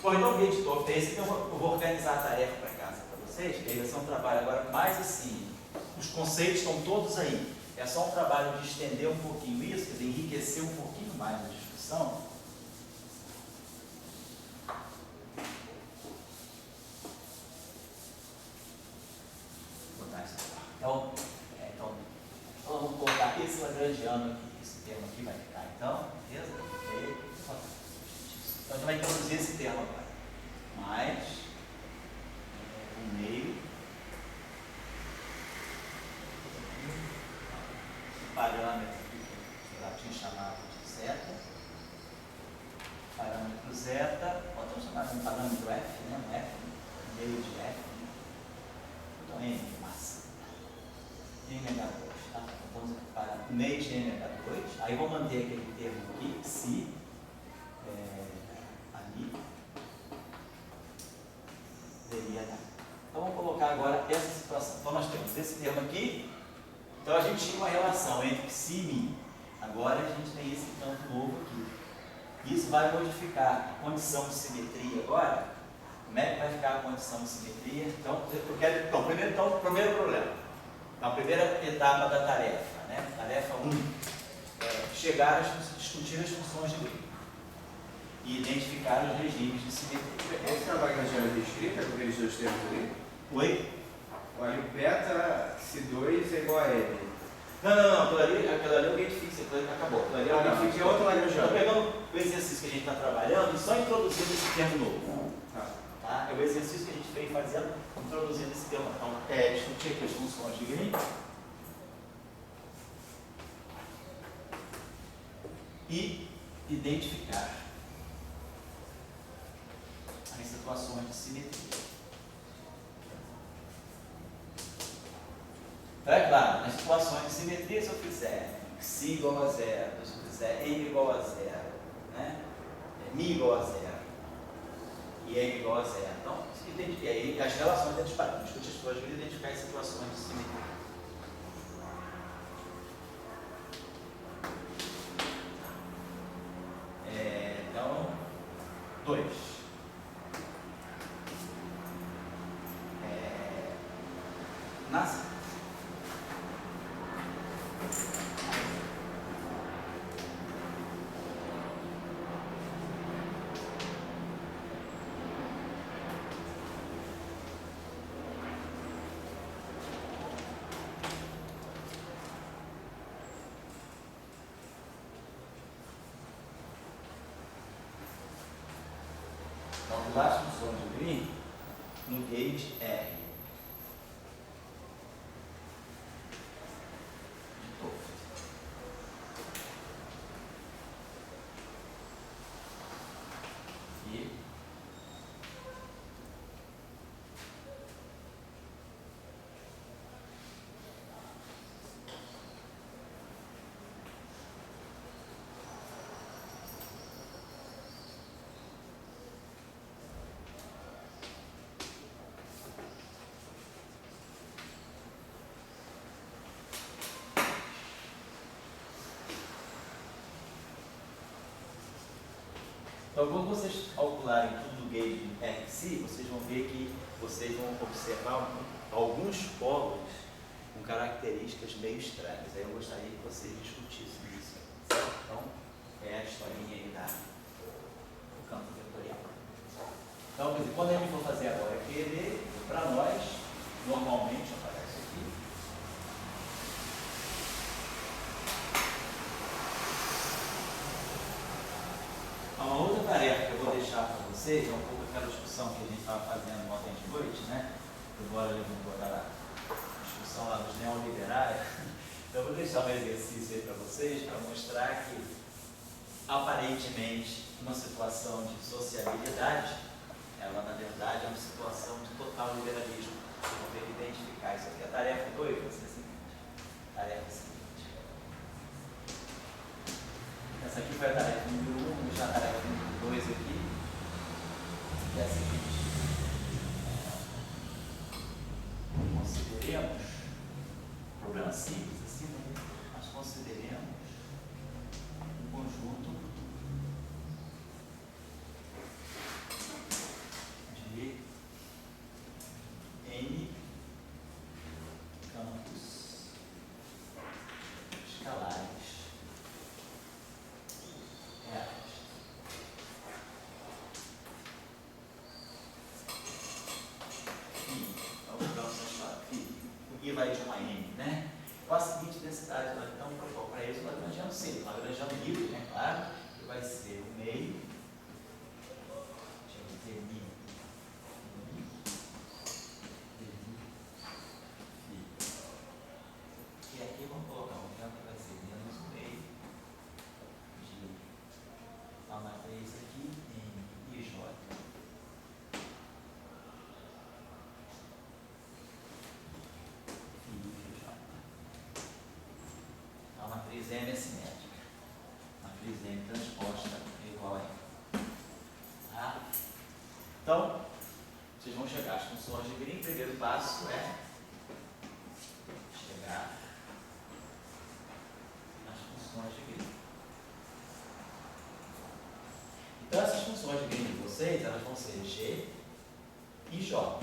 Bom, então o editor fez, então eu vou organizar a tarefa para casa para vocês, que aí vai ser um trabalho agora mais assim. Os conceitos estão todos aí. É só um trabalho de estender um pouquinho isso, quer dizer, enriquecer um pouquinho mais a discussão. Vou botar isso aqui. Então, vamos colocar aqui esse lagrangiano aqui. Esse termo aqui vai ficar, então, beleza? Então, a gente vai introduzir esse termo agora. Mais um meio parâmetro que lá tinha chamado de zeta, parâmetro zeta, podemos chamar de um parâmetro f, né? Um f, meio de f, né? Então m de massa, mh2, tá? Então vamos para meio de mh2, aí vou manter aquele termo aqui, psi, ali, deveria dar. Então vamos colocar agora essa situação. Então nós temos esse termo aqui. Então a gente tinha uma relação entre psi e mi. Agora a gente tem esse campo novo aqui. Isso vai modificar a condição de simetria agora. Como é que vai ficar a condição de simetria? Então, primeiro problema. Então, a primeira etapa da tarefa, né? Tarefa 1, chegar a discutir as funções de grupo e identificar os regimes de simetria. Essa é a lagrangiana restrita com aqueles dois termos ali? Oi? Olha, o beta C2 é igual a L. Não, aquilo ali é o gate fix, acabou. Aquilo ali é o gate fix. É outra lagrangiana. Estou pegando o exercício que a gente está trabalhando e só introduzindo esse termo novo. Tá? É o exercício que a gente veio fazendo, introduzindo esse termo. Então, discutir aqui as funções de Green e identificar as situações de simetria. Então, é claro, nas situações de simetria, se eu fizer psi igual a zero, se eu fizer m igual a zero, né? Mi igual a zero e m igual a zero. Então, e aí as relações entre os parâmetros, discutir as coisas e identificar as situações de simetria. Então, 2. Nasce. Calcular as funções de Green no gauge R. De Toft. E então, quando vocês calcularem tudo do gauge RC, vocês vão ver que vocês vão observar alguns polos com características meio estranhas. Aí eu gostaria que vocês discutissem isso. Certo? Então, é a historinha aí do campo vetorial. Então, quer dizer, quando a gente for fazer agora QED, para nós, normalmente aparece aqui. Uma outra tarefa que eu vou deixar para vocês é um pouco aquela discussão que a gente estava fazendo ontem de noite, né? Embora eu não botar a discussão lá dos neoliberais. Então, eu vou deixar um exercício aí para vocês, para mostrar que, aparentemente, uma situação de sociabilidade, ela, na verdade, é uma situação de total liberalismo. Vocês vão ter que identificar isso aqui. A tarefa 2 vai ser a seguinte. Tarefa seguinte. Essa aqui foi a tarefa número 1, vou deixar a tarefa número 2 aqui. Que é a seguinte. Consideremos, problema simples assim, né? Mas consideremos um conjunto matriz M é simétrica. Matriz M transposta é igual a M. Tá? Então, vocês vão chegar às funções de Green. O primeiro passo é chegar às funções de Green. Então, essas funções de Green de vocês, elas vão ser G e J.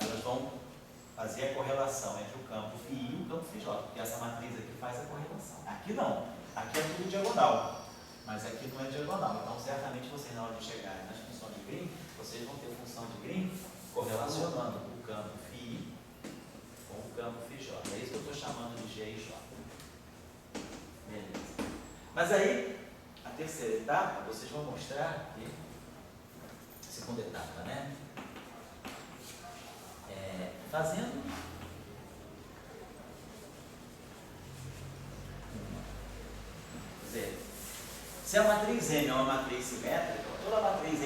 Elas vão fazer a correlação entre o campo φ e o campo φJ, porque essa matriz aqui faz a correlação. Aqui não. Aqui é tudo diagonal, mas aqui não é diagonal. Então, certamente, vocês, na hora de chegarem nas funções de Green, vocês vão ter função de Green correlacionando o campo φ com o campo φJ. É isso que eu estou chamando de G e J. Beleza. Mas aí, a terceira etapa, vocês vão mostrar que, segunda etapa, né? Fazendo se a matriz M é uma matriz simétrica, toda matriz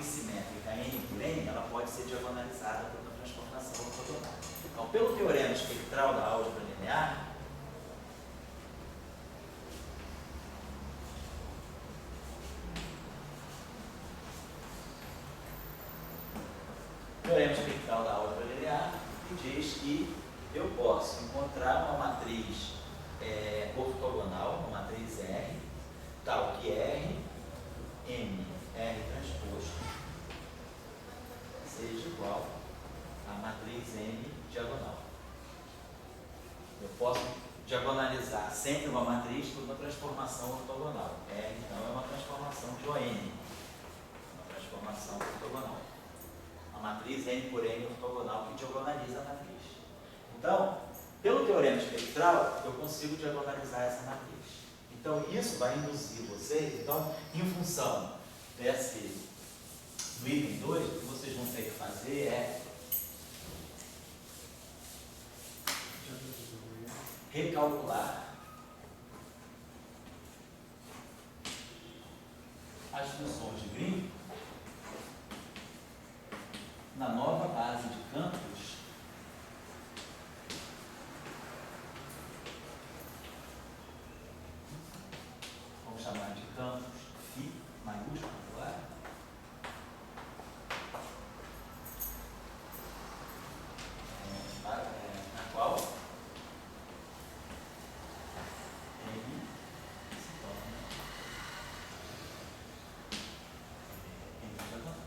simétrica N por N, ela pode ser diagonalizada por uma transformação ortogonal. Então, pelo teorema espectral da álgebra linear, que diz que eu posso encontrar uma matriz ortogonal, uma matriz R, tal que R, M, R transposto, seja igual a matriz M diagonal. Eu posso diagonalizar sempre uma matriz por uma transformação ortogonal. R, então, é uma transformação de ON, uma transformação ortogonal. A matriz N por N ortogonal que diagonaliza a matriz. Então, pelo teorema espectral, eu consigo diagonalizar essa matriz. Então, isso vai induzir vocês, então, em função do item 2, o que vocês vão ter que fazer é recalcular as funções de Green na nova base de campos vamos chamar de campos φ maiúsculo agora, na qual M se torna M diagonal.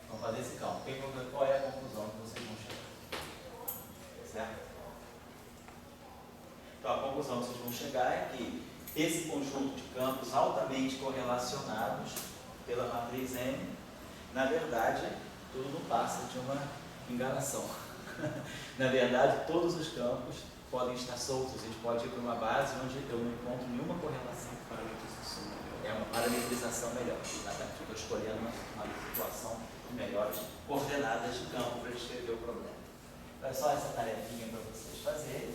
Vamos fazer esse cálculo. Qual é a conclusão que vocês vão chegar? Certo? Então, a conclusão que vocês vão chegar é que esse conjunto de campos altamente correlacionados pela matriz M, na verdade, tudo não passa de uma enganação. Na verdade, todos os campos podem estar soltos. A gente pode ir para uma base onde eu não encontro nenhuma correlação. É uma parametrização melhor. Estou escolhendo uma situação com melhores coordenadas de campo para descrever o problema. Então, é só essa tarefinha para vocês fazerem.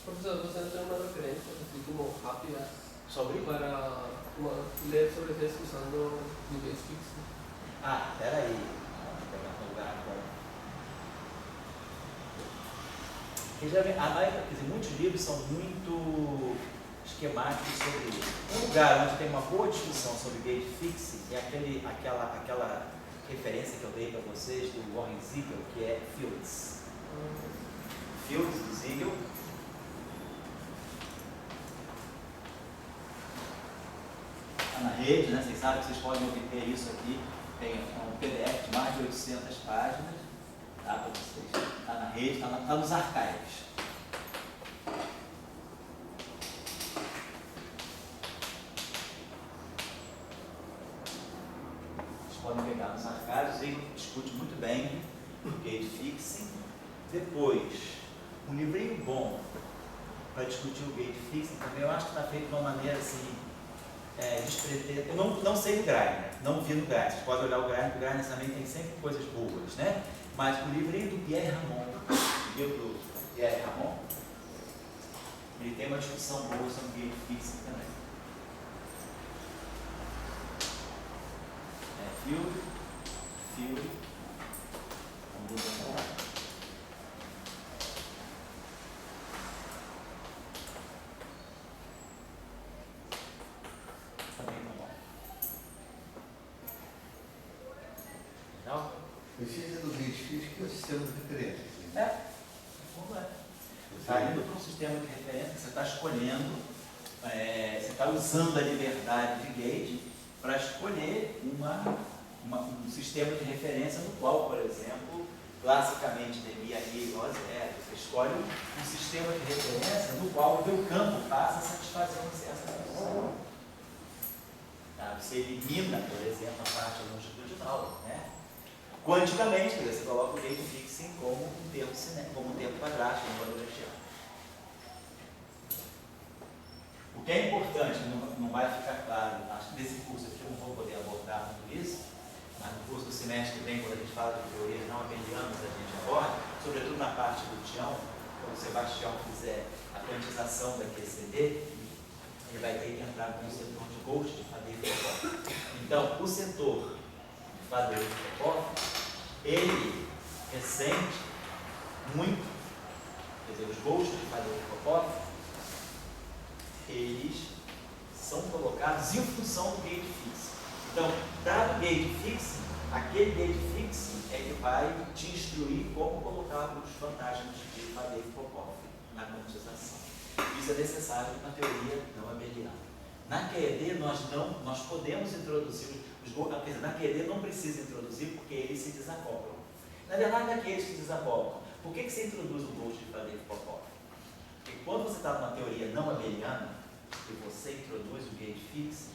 Professor, você tem uma referência assim como rápida Sobre? para ler sobre essa discussão do níveis fixos? Ah, peraí. Vamos pegar um lugar bom. Muitos livros são muito esquemáticos sobre isso. Um lugar onde tem uma boa discussão sobre gate fixing é aquela referência que eu dei para vocês do Warren Ziegel, que é Fields. Fields do Ziegel. Está na rede, né? Vocês sabem que vocês podem obter isso aqui. Tem um PDF de mais de 800 páginas. Tá, para vocês. Está na rede, está nos arquivos. Vocês podem pegar nos arquivos e discute muito bem o gate fixing. Depois, um livrinho bom para discutir o gate fixing também, eu acho que está feito de uma maneira assim, despretensiosa. Eu não sei o Greiner, não vi no Greiner. Vocês podem olhar o Greiner também tem sempre coisas boas, né? Mas o livrinho do Pierre Ramon, ele tem uma discussão boa sobre gate fixing também. field, vamos botar lá. Também tá bom. Legal? Precisa do gate fix que é o sistema de referência. Vamos lá. Está indo para um sistema de referência, você está escolhendo, você está usando a liberdade de gate para escolher um sistema de referência no qual, por exemplo, classicamente DMI é igual a zero. Você escolhe um sistema de referência no qual o teu campo passa a satisfazer essa condição. Tá? Você elimina, por exemplo, a parte longitudinal, né? Quanticamente, você coloca o gate fixing como um termo quadrático, um valor região. O que é importante, não vai ficar claro, acho que nesse curso aqui eu não vou poder abordar muito isso, mas no curso do semestre que vem, quando a gente fala de teorias não abelianas, a gente aborda, sobretudo na parte do Tião, quando o Sebastião fizer a quantização da QCD, ele vai ter que entrar com o setor de Ghost, de Faddeev e Popov. Então, o setor de Faddeev e Popov, ele ressente muito, quer dizer, os Ghosts de Faddeev e Popov, eles são colocados em função do gate fixing. Então, dado o gate fixing, aquele gate fixing é que vai te instruir como colocar os fantasmas de Faddeev e Popov na quantização. Isso é necessário na teoria não abeliana. Na QED nós podemos introduzir na QED não precisa introduzir porque eles se desacoplam. Na verdade, é aqueles que desacoplam. Por que você introduz o ghost de Faddeev e Popov? Porque quando você está numa teoria não abeliana e você introduz o gate fixing,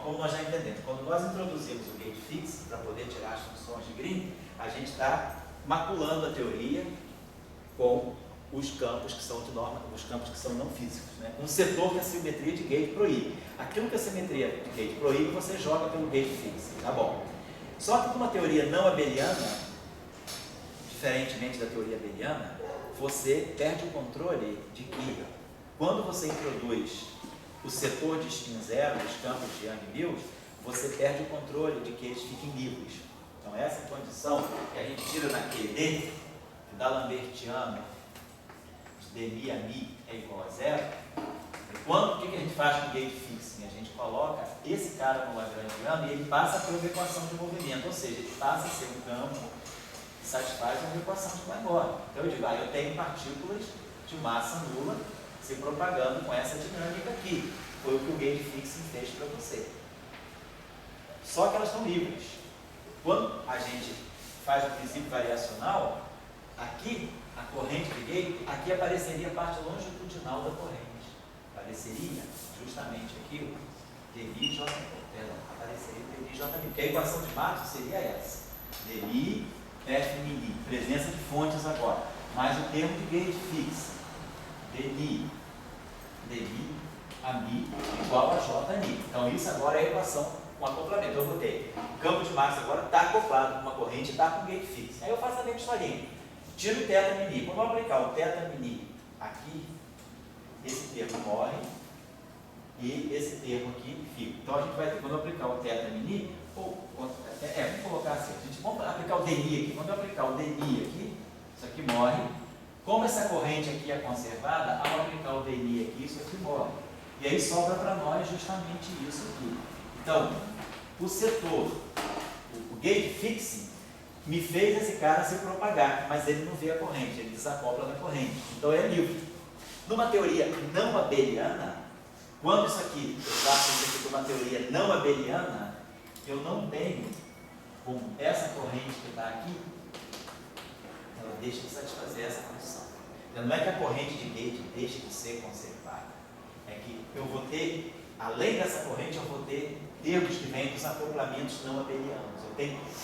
como nós já entendemos, quando nós introduzimos o gate fixing para poder tirar as funções de Green, a gente está maculando a teoria com os campos que são de norma, os campos que são não físicos, né? Um setor que a simetria de gate proíbe. Aquilo que a simetria de gate proíbe, você joga pelo gate fixing, tá bom? Só que numa teoria não abeliana, diferentemente da teoria abeliana, você perde o controle de que, quando você introduz o setor de spin zero, os campos de Young-Mills, você perde o controle de que eles fiquem livres. Então, essa condição que a gente tira na QED, que dá Lambertiano, de Mi a Mi é igual a zero, o que a gente faz com o gate fixing? A gente coloca esse cara no Lagrangiano e ele passa pela equação de movimento, ou seja, ele passa a ser um campo que satisfaz uma equação de Langmuir. Então eu digo, eu tenho partículas de massa nula se propagando com essa dinâmica aqui. Foi o que o gate fixing fez para você. Só que elas estão livres. Quando a gente faz o princípio variacional, aqui, a corrente de gate, aqui apareceria a parte longitudinal da corrente. Apareceria justamente aqui o dmi j, apareceria o dmi j, porque a equação de Matos seria essa. Dmi, F mili, presença de fontes agora, mais o termo de gate fixo. Dmi a mi igual a j mi. Então isso agora é a equação com acoplamento. Eu botei o campo de Matos agora está acoplado com uma corrente, está com gate fixo. Aí eu faço a mesma historinha. Tiro o θ mini. Quando eu aplicar o θ mini aqui, esse termo morre e esse termo aqui fica. Então a gente vai ter, quando eu aplicar o θ mini, vamos colocar assim, vamos aplicar o dmi aqui. Quando eu aplicar o dmi aqui, isso aqui morre. Como essa corrente aqui é conservada, ao aplicar o dmi aqui, isso aqui morre. E aí sobra para nós justamente isso aqui. Então, o setor, o gate fixing, me fez esse cara se propagar, mas ele não vê a corrente, ele desacopla da corrente. Então é livre. Numa teoria não abeliana, quando isso aqui, eu faço isso aqui para uma teoria não abeliana, eu não tenho com essa corrente que está aqui, ela deixa de satisfazer essa condição. Então, não é que a corrente de gate deixe de ser conservada, é que eu vou ter, além dessa corrente, eu vou ter termos que vêm dos acoplamentos não abelianos.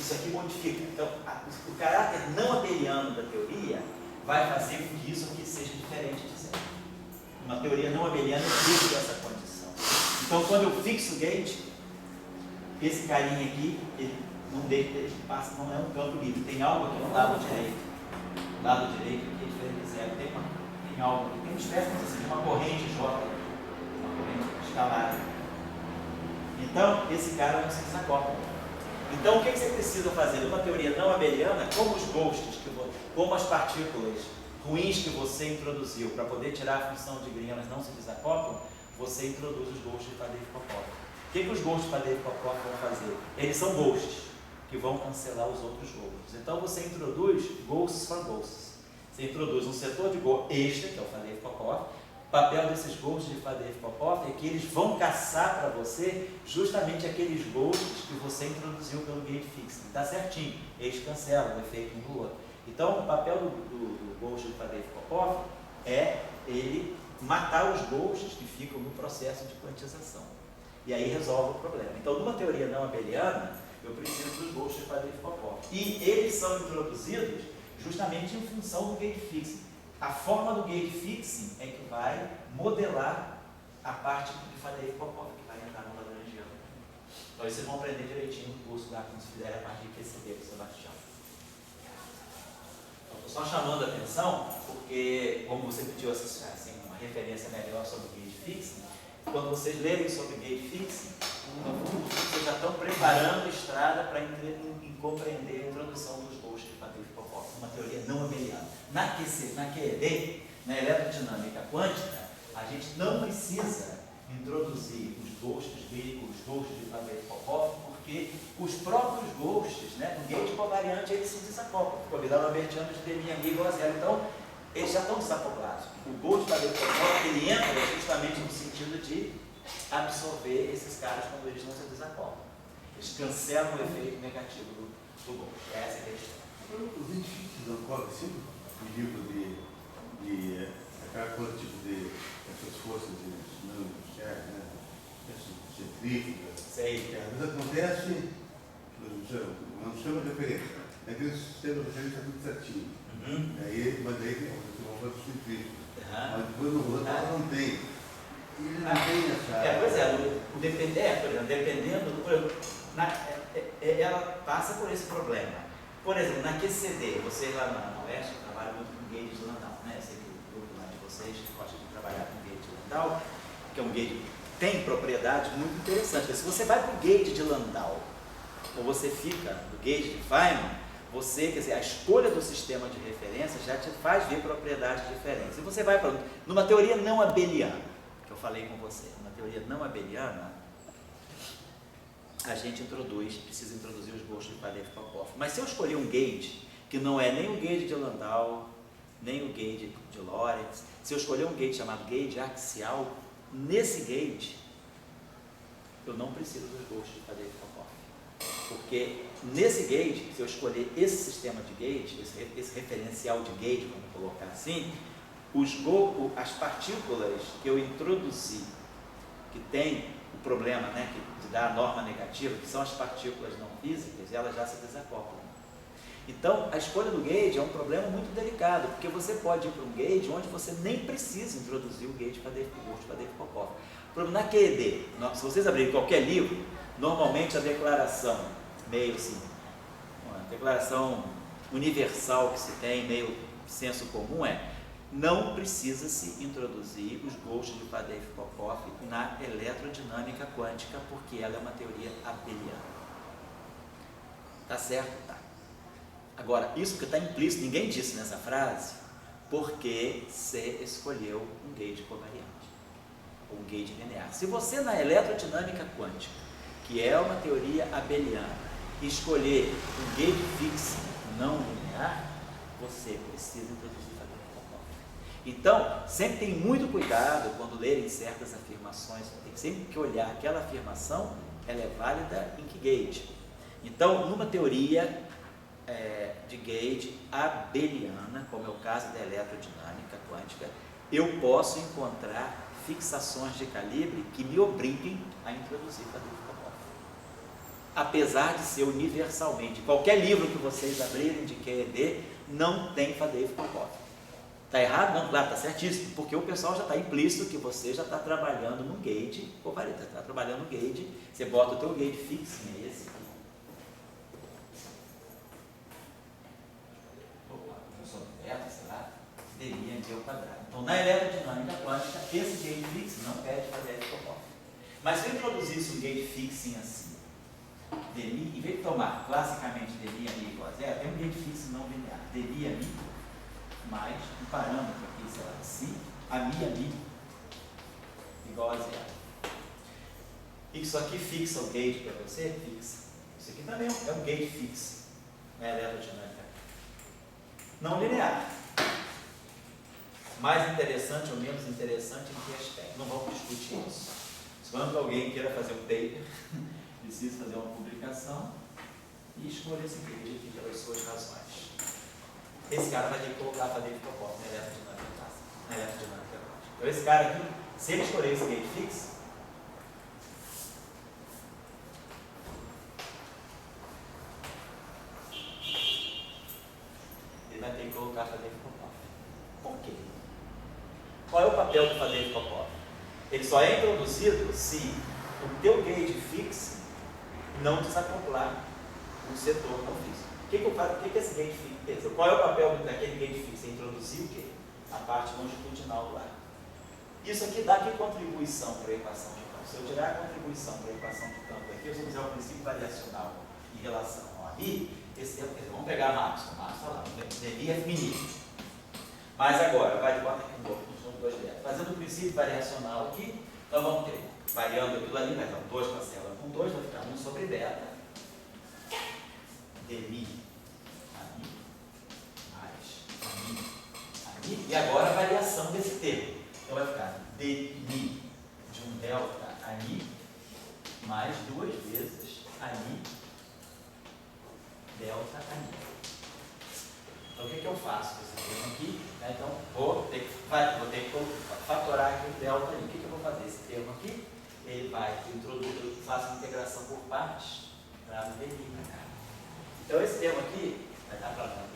Isso aqui modifica. Então, o caráter não abeliano da teoria vai fazer com que isso aqui seja diferente de zero. Uma teoria não abeliana exige dessa condição. Então, quando eu fixo o gate, esse carinha aqui, ele não é um campo livre. Tem algo aqui no lado direito. O lado direito aqui é diferente de zero. Tem algo aqui. Tem uma espécie assim, de uma corrente J, uma corrente escalar. Então, esse cara não se desacopla. Então, o que você precisa fazer? Numa teoria não abeliana, como os ghosts, como as partículas ruins que você introduziu para poder tirar a função de green, elas não se desacoplam, você introduz os ghosts de Faddeev-Popov. O que os ghosts de Faddeev-Popov vão fazer? Eles são ghosts, que vão cancelar os outros ghosts. Então, você introduz ghosts for ghosts. Você introduz um setor de ghost extra, que é o Faddeev-Popov. O papel desses ghosts de Faddeev-Popov é que eles vão caçar para você justamente aqueles ghosts que você introduziu pelo gate fixing. Está certinho, eles cancelam o efeito um do outro. Então, o papel do ghost de Faddeev-Popov é ele matar os ghosts que ficam no processo de quantização. E aí resolve o problema. Então, numa teoria não abeliana, eu preciso dos ghosts de Faddeev-Popov. E eles são introduzidos justamente em função do gate fixing. A forma do gate fixing é que vai modelar a parte de Faddeev-Popov que vai entrar no Lagrangiano. Então, vocês vão aprender direitinho no curso lá quando se fizer a parte de PCB do Sebastião. Estou só chamando a atenção, porque, como você pediu assim, uma referência melhor sobre o gate fixing, quando vocês lerem sobre gate fixing, vocês já estão preparando a estrada para compreender a introdução dos ghosts de Faddeev-Popov, uma teoria não abeliana. Na QED, na eletrodinâmica quântica, a gente não precisa introduzir os ghosts de Faddeev-Popov, porque os próprios ghosts, né, no gate covariante, eles se desacoplam. O convidado albertiano de D' igual a zero. Então, eles já estão desacoplados. O ghost de Faddeev-Popov, ele entra justamente no sentido de absorver esses caras quando eles não se desacoplam. Eles cancelam o efeito negativo do ghost. Essa é a questão. Os edifícios não correm assim, o livro de aquela tipo de essas forças não industriais, né? Essas centrífugas. Sei. Às vezes acontece, não chama de referência, é que eles chamam de referência tudo certinho. Mas aí tem uma coisa centrífuga. Mas depois no outro não tem. E ele não tem essa. Pois é, dependendo, ela passa por esse problema. Por exemplo, na QCD, vocês lá na Oeste trabalham muito com gate de Landau, né? Eu sei que o grupo lá de vocês gosta de trabalhar com gate de Landau, que é um gate que tem propriedades muito interessantes. Se você vai para o gate de Landau, ou você fica no gate de Feynman, quer dizer, a escolha do sistema de referência já te faz ver propriedades diferentes. E você vai para numa teoria não abeliana, que eu falei com você, uma teoria não abeliana, a gente precisa introduzir os ghosts de Faddeev-Popov. Mas se eu escolher um gate, que não é nem o gate de Landau, nem o gate de Lorentz, se eu escolher um gate chamado gate axial, nesse gate, eu não preciso dos ghosts de Faddeev-Popov. Porque nesse gate, se eu escolher esse sistema de gate, esse referencial de gate, vamos colocar assim, as partículas que eu introduzi, que tem o problema, né, de dar a norma negativa, que são as partículas não físicas, elas já se desacoplam. Então, a escolha do gate é um problema muito delicado, porque você pode ir para um gate onde você nem precisa introduzir o gate de Faddeev-Popov. Na QED, se vocês abrirem qualquer livro, normalmente a declaração meio assim, uma declaração universal que se tem, meio senso comum, não precisa se introduzir os ghosts de Faddeev-Popov na eletrodinâmica quântica, porque ela é uma teoria abeliana. Tá certo? Tá. Agora, isso que está implícito, ninguém disse nessa frase, porque você escolheu um gate covariante, ou um gate linear. Se você na eletrodinâmica quântica, que é uma teoria abeliana, escolher um gate fixo não linear, você precisa introduzir Faddeev-Popov. Então, sempre tem muito cuidado quando lerem certas afirmações, tem sempre que olhar aquela afirmação, ela é válida em que gate. Então, numa teoria de gate abeliana, como é o caso da eletrodinâmica quântica, eu posso encontrar fixações de calibre que me obriguem a introduzir Faddeev-Popov. Apesar de ser universalmente, qualquer livro que vocês abrirem de QED não tem Faddeev-Popov. Está errado? Não, claro, está certíssimo, porque o pessoal já está implícito que você já está trabalhando no gate covariante, está trabalhando no gate, você bota o teu gate fixo, é esse aqui. Sei lá, teria d ao quadrado. Então, na eletrodinâmica quântica, esse gate fixo não pede Faddeev-Popov. Mas se eu introduzisse um gate fixing assim, dmi, em vez de tomar classicamente dmi ali igual a zero, tem um gate fixing não linear, dmi ali mais um parâmetro aqui, sei lá, si, a mi ali igual a zero. Isso aqui fixa o gate para você? Fixa. Isso aqui também é um gate fixo, não é eletrodinâmica. Não linear. Mais interessante ou menos interessante em que aspecto? Não vamos discutir isso. Quando alguém queira fazer um paper, precisa fazer uma publicação e escolher esse gate aqui pelas suas razões. Esse cara vai ter que colocar a fadeira de propósito na eletrodinâmica. Então esse cara aqui, se ele escolher esse gate fixo, ele vai ter que colocar a fadeira de propósito. Por quê? Qual é o papel do fadeira de propósito? Ele só é introduzido se o teu gate fixo não desacoplar o setor não fixo. O que esse gate fixo fez? Qual é o papel daquele gate fixo? É introduzir o quê? A parte longitudinal do ar. Isso aqui dá que contribuição para a equação de campo. Se eu tirar a contribuição para a equação de campo aqui, se eu fizer o princípio variacional em relação ao I, vamos pegar a Max está lá, dmi é finito. Mas agora, vai de bota aqui um pouco. Fazendo o princípio variacional aqui, então vamos ter, variando aquilo ali, vai dar 2 parcela com 2, vai ficar 1 sobre beta, dmi, ami, mais ami, e agora a variação desse termo. Então vai ficar dmi de um delta ami, mais 2 vezes ami, delta ami. Então, o que eu faço com esse termo aqui? Então, vou ter que fatorar aqui o delta ali. O que eu vou fazer? Esse termo aqui, ele vai introduzir, eu faço a integração por partes para no dmi para cá. Então, esse termo aqui, vai dar para lá.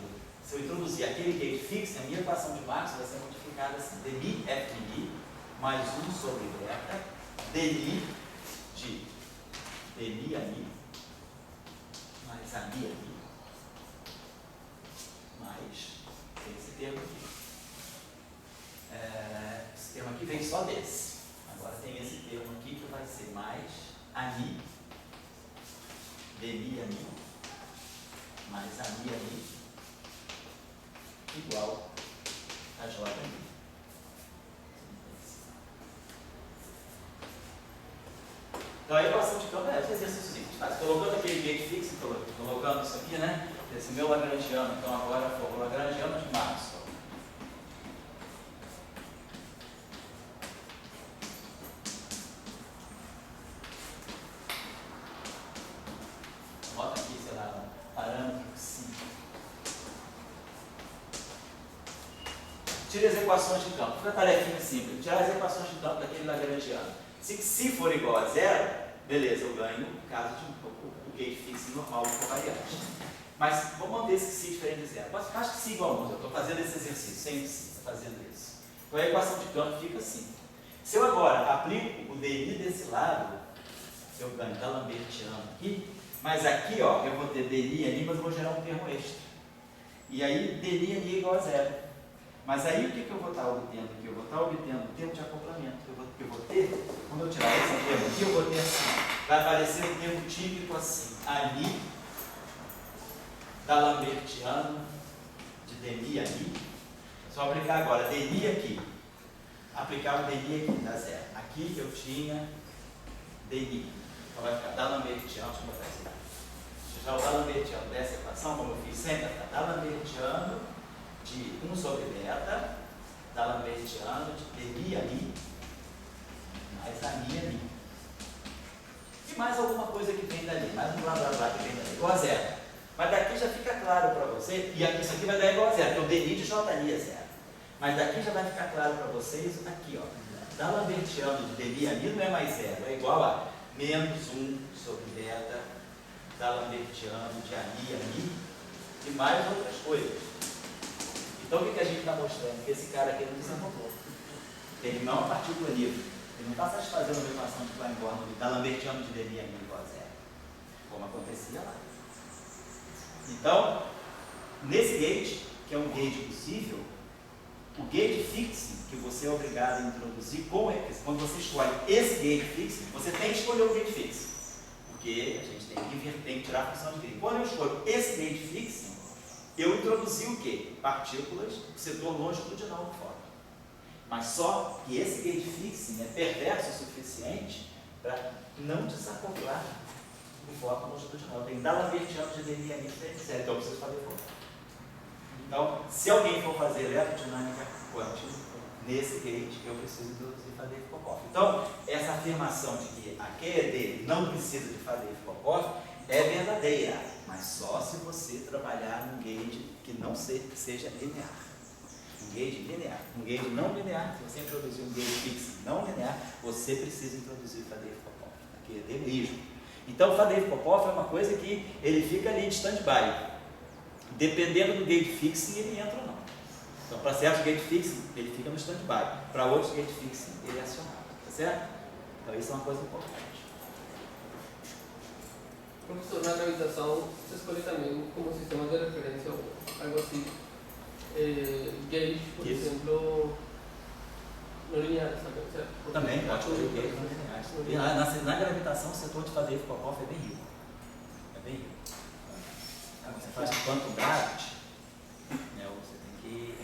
Se eu introduzir aquele gate fixo, a minha equação de Maxwell vai ser multiplicada assim: dmi fmi mais 1 sobre beta, dmi de dmi ami, mais ami ami, mais esse termo aqui. Esse termo aqui vem só desse. Agora tem esse termo aqui que vai ser mais ami, dmi ami, mais ami ami, igual a j ami. Então a equação de campo é esse exercício simples. Faz colocando aquele gate fixo, colocando isso aqui, né? Esse meu lagrangiano, então agora for o lagrangiano de Maxwell. Bota aqui, sei lá, um parâmetro psi. Tira as equações de campo. Fica uma tarefinha simples. Tirar as equações de campo daquele lagrangiano. Se xi for igual a zero, beleza, eu ganho o caso de o gate fixo normal com variante. Mas vamos manter esse xi diferente de zero. Mas acho que xi igual a 1, eu estou fazendo esse exercício, sem xi, estou fazendo isso. Então a equação de campo fica assim. Se eu agora aplico o dmi desse lado, eu ganho da Lambertiana aqui, mas aqui ó, eu vou ter dmi ali, mas eu vou gerar um termo extra. E aí dmi ali é igual a zero. Mas aí o que eu vou estar obtendo aqui? Eu vou estar obtendo o termo de acoplamento. Eu vou ter, quando eu tirar esse termo aqui, eu vou ter assim, vai aparecer um termo típico assim, ali, da Lambertiano, de dmi ali. Só aplicar agora dmi aqui. Aplicar o dmi aqui, dá zero. Aqui eu tinha dmi. Então vai ficar da Lambertiano, deixa eu botar isso aqui. Deixa eu usar o Lambertiano dessa equação, como eu fiz sempre, da Lambertiano de 1 sobre beta, da Lambertiano de dmi ali, mais a minha ali. E mais alguma coisa que vem dali, mais um blá blá blá que vem dali, igual a zero. Mas daqui já fica claro para você, e aqui, isso aqui vai dar igual a zero, porque o dmi de j ali é zero. Mas daqui já vai ficar claro para vocês, aqui ó, da Lambertiano de dmi ali não é mais zero, é igual a menos 1 sobre beta, da Lambertiano de ali, e mais outras coisas. Então o que a gente está mostrando? Que esse cara aqui não desenvolveu. Ele não é uma partícula livre. Ele não está satisfazendo a equação de Klein-Born da Lambertiano de dmi igual a zero, como acontecia lá. Então, nesse gate, que é um gate possível, O gate fixing que você é obrigado a introduzir com ele, quando você escolhe esse gate fixing, você tem que escolher o gate fixing, porque a gente tem que tirar a função de gate. Quando eu escolho esse gate fixing, eu introduzi o quê? Partículas do setor longitudinal do fóton. Mas só que esse gate fixing é perverso o suficiente para não desacoplar o fóton longitudinal. Tem que dar lavertiano de DNA diferencial, então eu preciso fazer fóton. Então, se alguém for fazer eletrodinâmica quântica, nesse gate eu preciso introduzir Faddeev-Popov. Então, essa afirmação de que a QED não precisa de Faddeev-Popov é verdadeira, mas só se você trabalhar num gate que não seja linear. Um gate linear. Um gate não linear, se você introduzir um gate fixo não linear, você precisa introduzir Faddeev-Popov, a QED mesmo. Então, o Faddeev-Popov é uma coisa que ele fica ali de stand-by. Dependendo do gate fixing, ele entra ou não. Então, para certos gate fixing, ele fica no stand-by. Para outros gate fixing, ele é acionado. Tá certo? Então, isso é uma coisa importante. Professor, na gravitação, você escolhe também como sistema de referência algo assim. Gate, por exemplo, no linear, sabe? Certo? Também pode escolher gate no linear. Na gravitação, o setor de Faddeev-Popov é bem rico. É bem rico. Você faz quantum gravity, né, você tem que.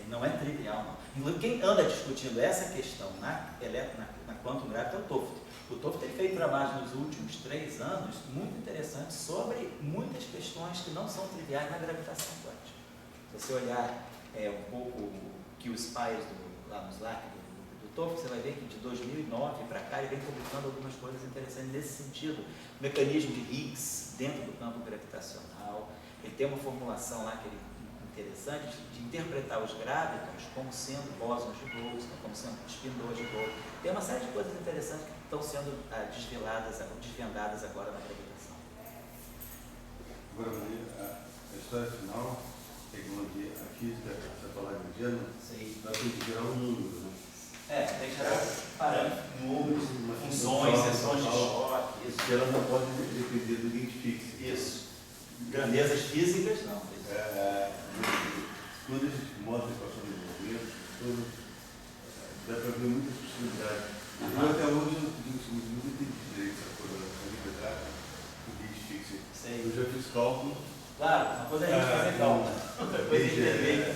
Não é trivial, não. Quem anda discutindo essa questão na quantum gravity é o Toft. O Toft tem feito trabalhos nos últimos 3 anos muito interessantes sobre muitas questões que não são triviais na gravitação quântica. Se você olhar um pouco o que os pais lá no Slack do Toft, você vai ver que de 2009 para cá ele vem publicando algumas coisas interessantes nesse sentido. O mecanismo de Higgs dentro do campo gravitacional. Ele tem uma formulação lá que ele interessante de interpretar os gravitons como sendo bósons de Bose, como sendo spin-2 de Bose. Tem uma série de coisas interessantes que estão sendo desvendadas agora na gravitação. Agora, a história final é que a física, essa palavra indiana, ela tem que gerar um número, né? Tem que gerar parâmetros, números, funções, sessões de choque. Isso que ela não pode depender do gate fixo. Isso. Grandezas físicas, não. Quando a gente mostra a equação de movimento, dá para ver muitas possibilidades. Eu até hoje não entendi direito essa coisa da liberdade do gate fixo. Eu já fiz cálculo. Claro, uma coisa é a gente fazer cálculo. Outra coisa é entender.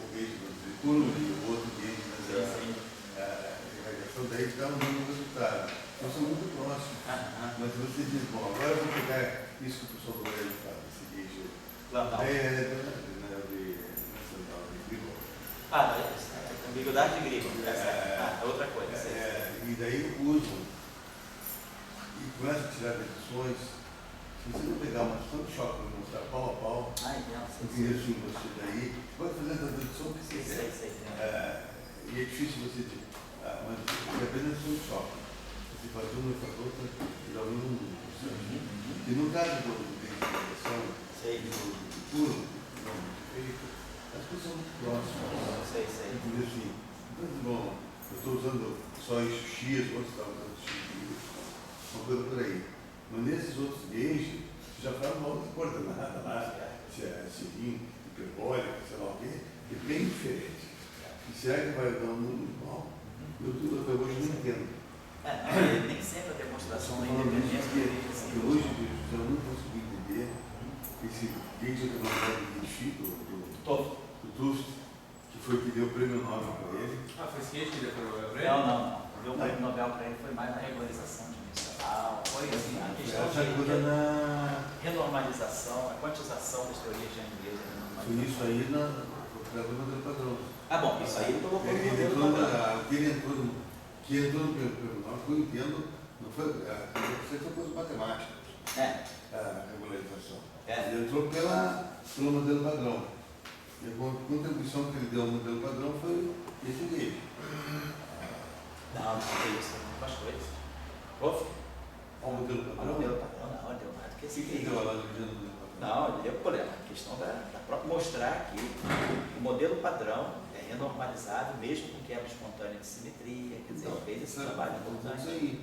O gate do Coulomb e o outro gate da radiação, daí dá um número resultado. Então são muito próximos. Mas você diz, bom, agora eu vou pegar isso que o professor Dourel fala, esse gate. Ambiguidade de Grigor. É outra coisa. E daí usam, e começam a tirar deduções. Se você não pegar uma função de choque para mostrar pau a pau, entender isso em você daí, você pode fazer essa dedução que você quer. E é difícil você dizer, mas depende da função de choque. Você faz uma e faz outra, e dá o mesmo número. E no caso do radiação, do puro, as coisas são muito próximas. Entendeu assim? Então, bom, eu estou usando só isso X, outro está usando X, uma coisa por aí. Mas nesses outros gays, já faz uma outra coordenada lá, se é selim, hiperbólica, sei lá o quê, é bem diferente. E será que vai dar um número igual? Eu até hoje não entendo. Nem sempre a demonstração da independência que hoje eu não consegui entender esse gay que eu do Tufts, que foi que deu o prêmio Nobel para ele. Foi esse que deu o prêmio Nobel para ele? Não. O prêmio Nobel para ele foi mais na regularização dimensional, foi assim, a questão de renormalização, a quantização das teorias de Young. Foi isso aí na modelo padrão. Bom, isso aí ele colocou no modelo padrão. Que entrou no prêmio Nobel, que eu entendo, não foi coisa matemática. A regularização. Ele entrou pelo modelo padrão. E a contribuição que ele deu ao modelo padrão foi esse gay. Não foi isso, não bastou isso. Ao modelo padrão? Ao modelo padrão, não deu mais do que esse gay. Ele deu a análise do modelo padrão? Não, ele deu problema. A questão da própria mostrar que o modelo padrão é renormalizável mesmo com quebra espontânea de simetria, quer dizer, ele fez esse trabalho importante. Isso aí.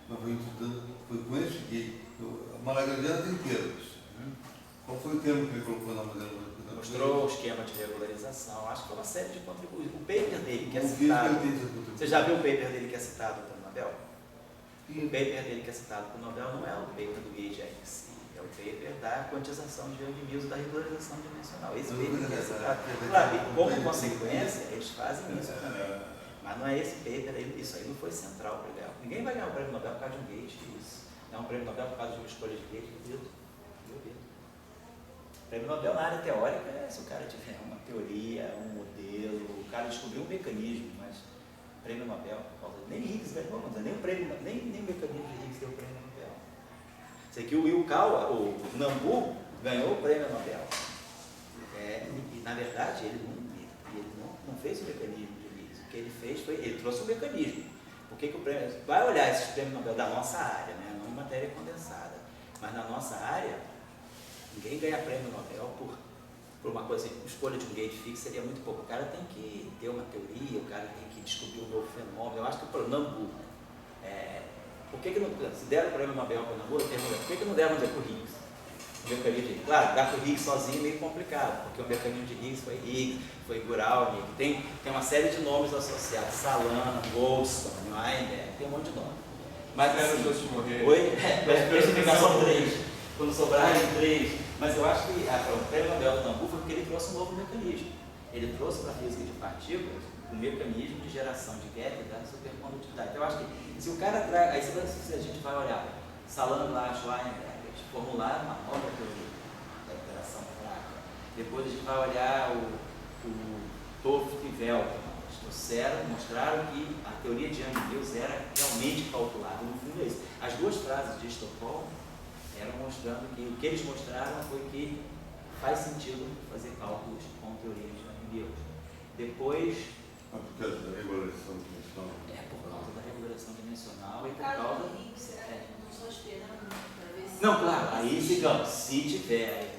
Mas foi com esse gay. A Malagradiana tem termos. Qual foi o termo que ele colocou na modelo? Mostrou o esquema de regularização, acho que foi uma série de contribuições. O paper dele que é Não vi citado. que ele tem. Você já viu o paper dele que é citado pelo Nobel? O paper dele que é citado pelo Nobel não é o paper do Gage, é o paper da quantização de Young-Mills e da regularização dimensional. Esse paper que é citado. Claro, e como consequência, eles fazem isso também. Mas não é esse paper, isso aí não foi central para ele. Ninguém vai ganhar o prêmio Nobel por causa de um Gage, isso. Não é um prêmio Nobel por causa de uma escolha de Gage, duvido. O prêmio Nobel na área teórica é se o cara tiver uma teoria, um modelo, o cara descobriu um mecanismo, mas prêmio Nobel, nem Higgs ganhou, nem o mecanismo de Higgs deu o prêmio Nobel. Isso aqui o Yukawa, o Nambu, ganhou o prêmio Nobel. E na verdade ele não fez o mecanismo de Higgs. O que ele fez foi, ele trouxe o mecanismo. Por que o prêmio, vai olhar esses prêmios Nobel da nossa área, né? Não em matéria condensada, mas na nossa área, ninguém ganha prêmio Nobel por uma coisa assim, escolha de um gate fixo seria muito pouco. O cara tem que ter uma teoria, o cara tem que descobrir um novo fenômeno. Eu acho que para o Nambu, por que não, se deram o prêmio Nobel para o Nambu, eu pergunto, por que não deram para o Higgs? O mecanismo de Higgs. Claro, dar para o Higgs sozinho é meio complicado, porque o mecanismo de Higgs foi Higgs, foi Guralnick, tem uma série de nomes associados, Salana, Goldstone, Weinberg, tem um monte de nome. Mas Espera os outros morrerem. Oi? Especificação 3. Quando sobrarem 3. Mas eu acho que o prêmio Nobel do Nambu foi porque ele trouxe um novo mecanismo. Ele trouxe para a física de partículas um mecanismo de geração de gap da supercondutividade. Então eu acho que se o cara traz, aí se a gente vai olhar Salano, Weinberg, eles formularam uma nova teoria da interação fraca. Depois a gente vai olhar o Toft e Veltman. Mostraram que a teoria de Young-Mills era realmente calculada. No fundo é isso. As duas frases de Estocolmo eram mostrando que o que eles mostraram foi que faz sentido fazer cálculos com teorias de Young-Mills. Depois... Por causa da regulação dimensional. Por causa da regulação dimensional e por causa causa... do Higgs, será que não só esperando para ver se... Não, claro, aí digamos, se tiver...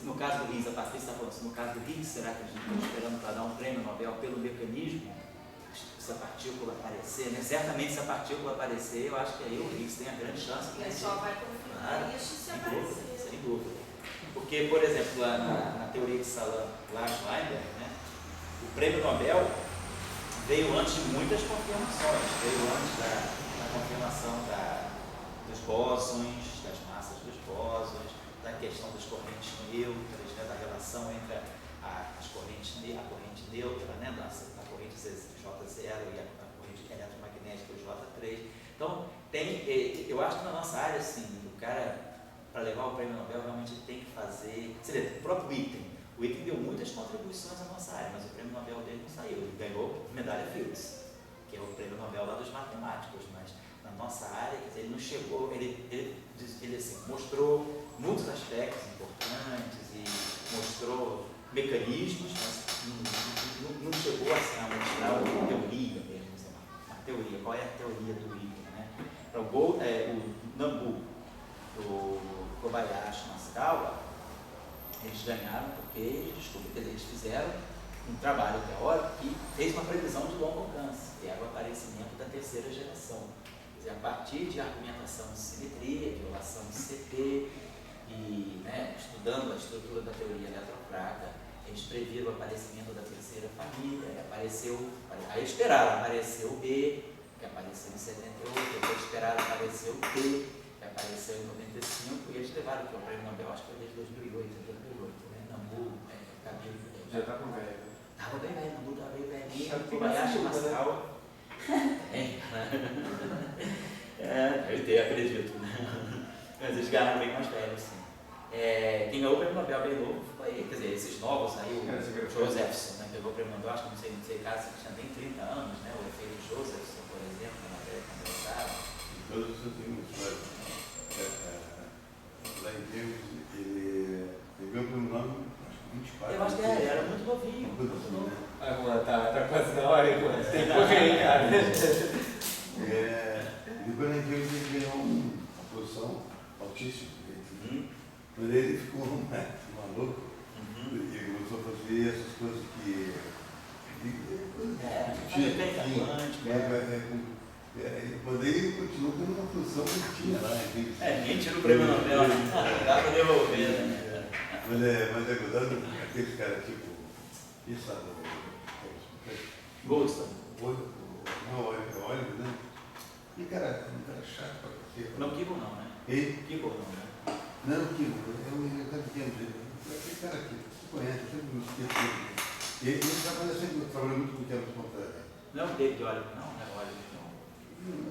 No caso do Higgs, a Patrícia está falando assim, no caso do Higgs, será que a gente está esperando para dar um prêmio Nobel pelo mecanismo? Se a partícula aparecer, né? Certamente se a partícula aparecer, eu acho que aí o Higgs tem a grande chance de... O pessoal vai confirmar isso se aparecer. Sem dúvida. Porque, por exemplo, na teoria de Salano, Weinberg, né, o prêmio Nobel veio antes de muitas confirmações, veio antes da confirmação dos bósons, das massas dos bósons, da questão das correntes neutras, né, da relação entre a corrente neutra, né, da corrente J0 e a corrente eletromagnética J3. Então, eu acho que na nossa área, assim, o cara, para levar o prêmio Nobel, realmente tem que fazer... Você vê, o próprio o Witten deu muitas contribuições à nossa área, mas o prêmio Nobel dele não saiu. Ele ganhou medalha Fields, que é o prêmio Nobel lá dos matemáticos, mas na nossa área, quer dizer, ele não chegou, ele assim, mostrou muitos aspectos importantes e mostrou mecanismos, mas não chegou assim, a mostrar uma teoria mesmo, uma teoria. Qual é a teoria do Witten, né? Para o Nambu, o Kobayashi, Nasukawa, eles ganharam porque eles fizeram um trabalho teórico que fez uma previsão de longo alcance, que era o aparecimento da terceira geração. Quer dizer, a partir de argumentação de simetria, de relação de CP, e estudando a estrutura da teoria eletrofraca, eles previram o aparecimento da terceira família, aí esperaram, apareceu o B, que apareceu em 78, depois esperaram, apareceu o T, que apareceu em 95, e eles levaram aqui o prêmio Nobel, acho que foi desde 2008, né? Nambu, Kabir. Já está com velho. Estava bem velho, Nambu estava bem velhinho, Kobayashi, Nasukawa. Eu acredito, né? Mas eles ganharam bem mais velhos, sim. Quem ganhou o prêmio Nobel bem novo foi, quer dizer, esses novos aí, o Josephson, né? Pegou o prêmio Nobel, acho que não sei caso, tinha nem 30 anos, né? O efeito Josephson, por exemplo, na matéria condensada. Todos os tem uma história. Lá em Deus, ele ganhou o prêmio Nobel, acho que 24. Eu acho que ele era muito novinho. Uma coisa assim, né? Mano, tá quase na hora, hein, mano? Tem que correr, cara. Depois na Deus ele ganhou uma posição altíssima. Mas ele ficou maluco. Ele começou a fazer essas coisas que... Mas ele continuou com uma posição que tinha lá. Ninguém tira o prêmio Nobel, dá para devolver, né? Mas é gozado, aqueles caras tipo. Isso sabe? Goldstone. Não, olha, né? E cara, um cara chato pra você. Não, Kibble não, né? E? Kibble não, né? Não, Kibble, é um cara pequeno. Aquele cara aqui, você conhece, eu sempre me esqueci. E ele trabalha muito com temas completos. Não é o David Oliver, não, né? Oliver, não.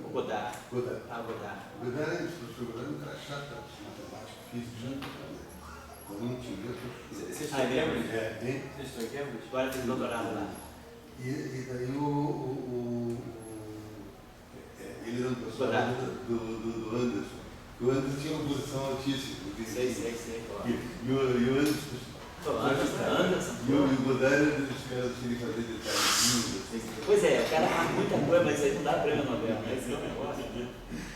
O Godard. Ah, Godard. O Godard é isso, o Godard é um cara chato, matemático, físico, eu não tinha. Você está em Cambridge? Hein? Você está em Cambridge? Agora fez doutorado lá. E daí ele era um pessoal do Anderson. O Anderson tinha uma posição altíssima. Sei. E o Anderson. Anderson. E o Godard era dos caras que ele fazia detalhes. Pois é, o cara faz muita coisa, mas isso aí não dá prêmio Nobel, né? Esse é o negócio.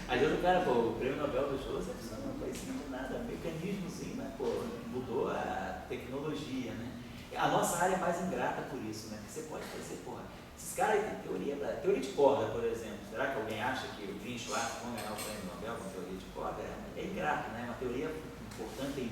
Às vezes o cara, pô, o prêmio Nobel do Joseph não foi assim de nada, mecanismo sim, mas pô, mudou a tecnologia, né? A nossa área é mais ingrata por isso, né? Você pode fazer, porra, esses caras têm teoria de corda, por exemplo. Será que alguém acha que o Green Schwartz vai ganhar o prêmio Nobel com teoria de corda? É ingrato, né? Uma teoria importante,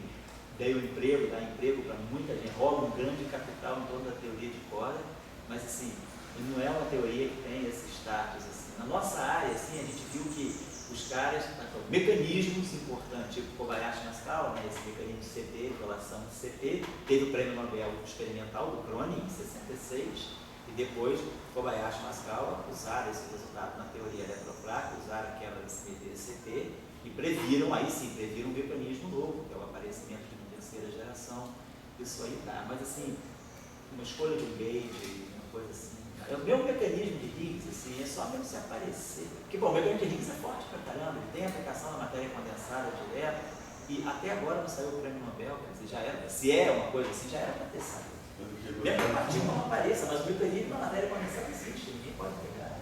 dá emprego para muita gente, rola um grande capital em torno da teoria de corda, mas assim, não é uma teoria que tem esse status assim. Na nossa área, assim, a gente viu que os caras, mecanismos importantes, tipo Kobayashi Masaskawa, né, esse mecanismo de CP, relação de CP, teve o prêmio Nobel experimental do Cronin em 66, e depois Kobayashi Masaskawa usaram esse resultado na teoria eletrofrágil, usaram a quebra desse CP e previram um mecanismo novo, que é o aparecimento de uma terceira geração, isso aí tá, mas assim, uma escolha do Gauge, uma coisa assim, é o mesmo mecanismo de Higgs, assim, é só mesmo se aparecer. Porque, bom, o mecanismo de Higgs é forte pra caramba, ele tem aplicação na matéria condensada direta, e até agora não saiu o prêmio Nobel, quer dizer, já era, se era uma coisa assim, já era para ter saído. Mesmo que a partícula não apareça, mas o mecanismo na matéria condensada existe, ninguém pode pegar.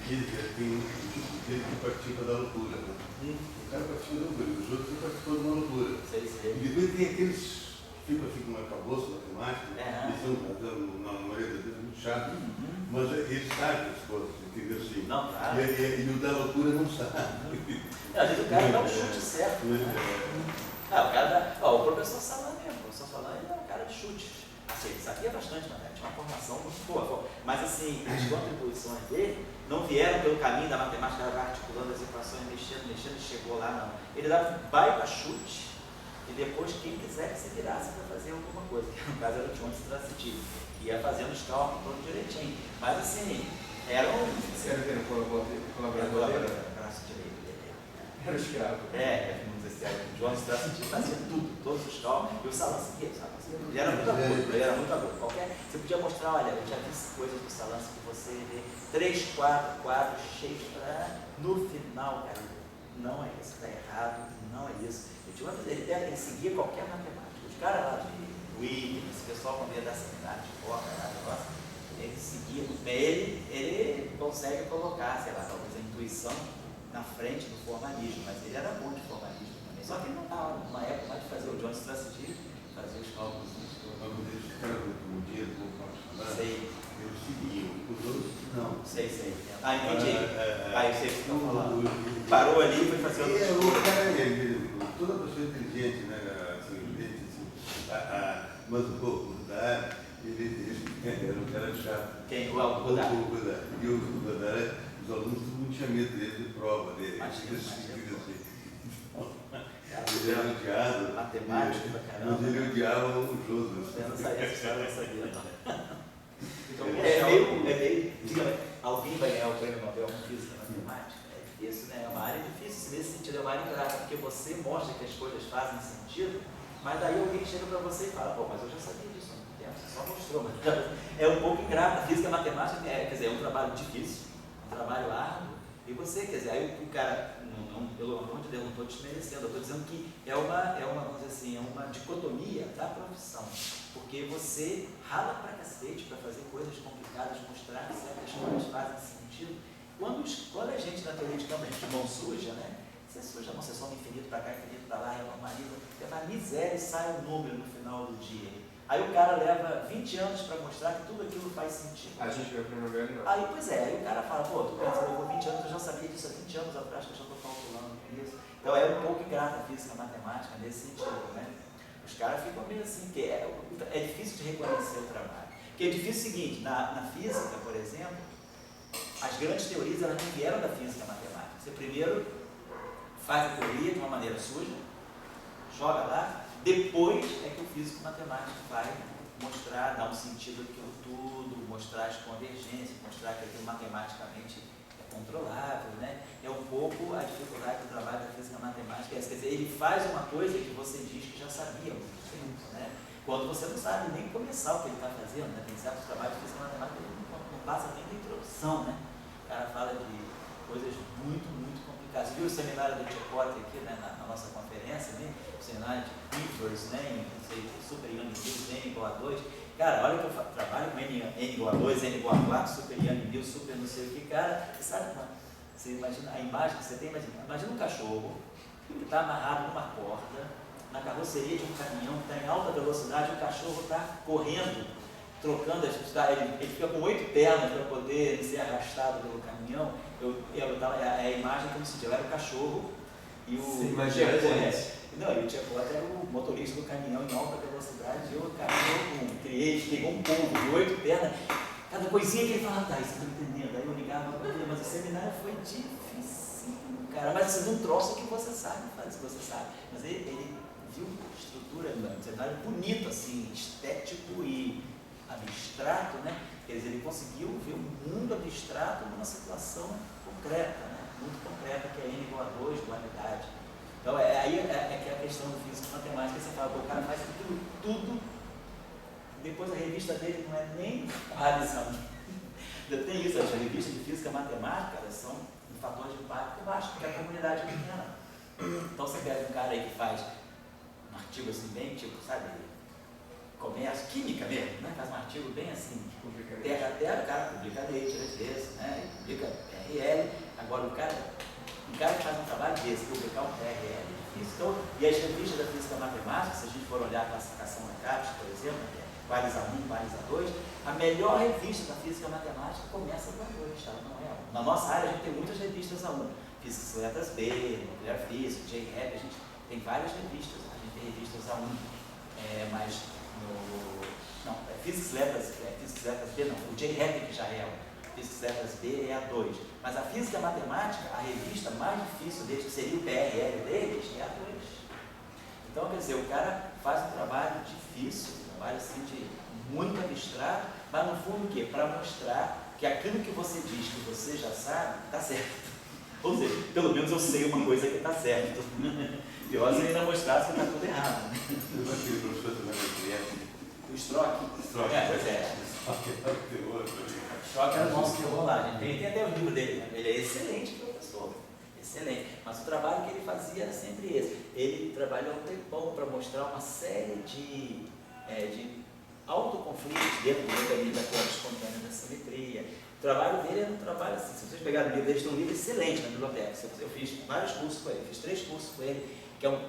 Física tem um tipo de partícula da loucura, né? O cara participa da loucura, os outros participam de uma loucura. Sei. E depois tem aqueles ficam assim com uma acabouço matemática, eles são, na maioria das vezes, muito chato, mas eles sabem as coisas, entendeu? Assim, não, claro. E o da loucura não sabe. Às vezes o cara dá um chute certo. O cara dá. O professor Salan mesmo, o professor Salan ele é um cara de chute. Assim, ele sabia bastante, mas tinha uma formação muito boa. Mas assim, as contribuições dele não vieram pelo caminho da matemática, ela vai articulando as equações, mexendo, e chegou lá, não. Ele dava um baita chute. E depois, quem quiser que se virasse para fazer alguma coisa, que no caso era o John Strasity, que ia fazendo os cálculos todo direitinho. Mas assim, era um. Você era o colaborador dele? Braço direito dele. Era o escravo. Vamos dizer assim, o John Strasity fazia tudo, todos os cálculos, e o Salan seguia, ele era muito agudo, você podia mostrar, olha, eu já vi coisas do Salan que você vê 3, 4 quadros cheios no final, cara, não é isso, está errado, não é isso. Ele seguia qualquer matemática. Os caras lá de Williams, esse pessoal quando ia da cidade de fora, ele seguia. Ele consegue colocar, sei lá, talvez a intuição na frente do formalismo, mas ele era bom de formalismo também. Só que ele não estava numa época mais de fazer o John Strasity, fazer os cálculos. Os caras do dinheiro do profissional, eles seguiam, os outros não. Sei. Entendi. Aí você fica falando. Parou ali e foi fazer outra coisa. Toda pessoa inteligente, né? Mas o Godard, ele era um cara chato. Quem? O Godard? O Godard. E o Godard, os alunos todo mundo tinha medo dele de prova dele. Ele era odiado. Matemático pra caramba. Mas ele odiava o Joseph. Eu não sabia, essa história eu não sabia, não. Então, meio. Alguém vai ganhar o prêmio Nobel com física e matemática? É difícil, né? É uma área difícil, nesse sentido, é uma área ingrata, porque você mostra que as coisas fazem sentido, mas daí alguém chega para você e fala, pô, mas eu já sabia disso há muito tempo, você só mostrou. Mas é um pouco ingrata. Física e matemática quer dizer, é um trabalho difícil, um trabalho árduo, e você, quer dizer, aí o cara, pelo amor de Deus, não estou desmerecendo, eu estou dizendo que vamos dizer assim, é uma dicotomia da profissão, porque você rala pra cacete para fazer coisas complicadas, mostrar que certas coisas fazem sentido. Quando a gente na teoria de campo, a gente mão suja, né? Você suja, não, você soma infinito para cá, infinito para lá, normaliza, tem uma miséria e sai um número no final do dia. Aí o cara leva 20 anos para mostrar que tudo aquilo faz sentido. A gente veio para o Nobel não. Aí, pois é, aí o cara fala, pô, você levou 20 anos, eu já sabia disso há 20 anos atrás, que eu já estou calculando isso. Então é um pouco ingrata a física, a matemática nesse sentido, né? Os caras ficam meio assim, que é difícil de reconhecer o trabalho. Porque é difícil o seguinte, na física, por exemplo, as grandes teorias elas não vieram da física matemática. Você primeiro faz a teoria de uma maneira suja, joga lá, depois é que o físico matemático vai mostrar, dar um sentido àquilo tudo, mostrar as convergências, mostrar que aquilo matematicamente é controlável, né? É um pouco a dificuldade do trabalho da física matemática. Quer dizer, ele faz uma coisa que você diz que já sabia há muito tempo, né? Quando você não sabe nem começar o que ele está fazendo, né? Tem certos trabalhos de física matemática, ele não passa nem da introdução, né? O cara fala de coisas muito, muito complicadas. Viu o seminário do Chepot aqui, né, na nossa conferência, né? O seminário de inverse, né? Não sei, super iano N igual a 2. Cara, olha que eu trabalho com N igual a 2, N igual a 4, super iano mil, super não sei o que, cara. Você sabe, você imagina a imagem que você tem, imagina um cachorro que está amarrado numa corda, na carroceria de um caminhão, que está em alta velocidade, o cachorro está correndo, trocando, ele fica com 8 pernas para poder ser arrastado pelo caminhão. A imagem como se eu era o cachorro e o Chepot. Não, e o Chepot era o motorista do caminhão em alta velocidade, e o cachorro pegou um pombo de 8 pernas, cada coisinha que ele falava, tá, isso eu estou entendendo. Aí eu ligava para ele, mas o seminário foi difícil, cara, mas assim, um troço que você sabe fazer, você sabe. Mas ele viu estrutura, um cenário bonito, assim, estético e abstrato, né? Quer dizer, ele conseguiu ver o mundo abstrato numa situação concreta, né? Muito concreta, que é N igual a 2, dualidade. Então, aí é que é a questão do físico matemática, você fala, o cara faz tudo, depois a revista dele não é nem quase, ainda tem isso, as revistas de física matemática, elas são um fator de impacto baixo, porque a comunidade é pequena. Então, você pega um cara aí que faz um artigo assim, bem tipo, sabe, comércio, química mesmo, né? Faz um artigo bem assim, terra a terra, o cara publica Nature às vezes, né? E publica PRL. Agora o cara que faz um trabalho desse, publicar um PRL é difícil. Então, e as revistas da física matemática, se a gente for olhar a classificação da CAPES, por exemplo, que é Qualis A1, Qualis A2, a melhor revista da física matemática começa com A2, tá? Não é A1. Na nossa área a gente tem muitas revistas A1, Físicas Letras B, Nuclear Física, JREP, a gente tem várias revistas, a gente tem revistas A1, mas não, Físicas Letras B não, o JREP que já é A1. Físicas Letras B é A2, mas a física matemática, a revista mais difícil deles, que seria o PRL deles, é A2. Então, quer dizer, o cara faz um trabalho difícil, um trabalho assim de muito abstrato, mas no fundo o quê? Para mostrar que aquilo que você diz que você já sabe, está certo. Ou seja, pelo menos eu sei uma coisa que está certa. Pior se ainda mostrar que está tudo errado. Eu não aquele professor também da criança. O Strock? Strock. Pois é. Strock era o nosso terror lá, gente. Tem até o livro dele, né? Ele é excelente professor, excelente. Mas o trabalho que ele fazia era sempre esse. Ele trabalhou um tempão para mostrar uma série de autoconflitos dentro do mecanismo da corda espontânea da simetria. O trabalho dele era um trabalho assim. Se vocês pegarem o livro dele, tem um livro excelente na biblioteca. Eu fiz vários cursos com ele, fiz 3 cursos com ele.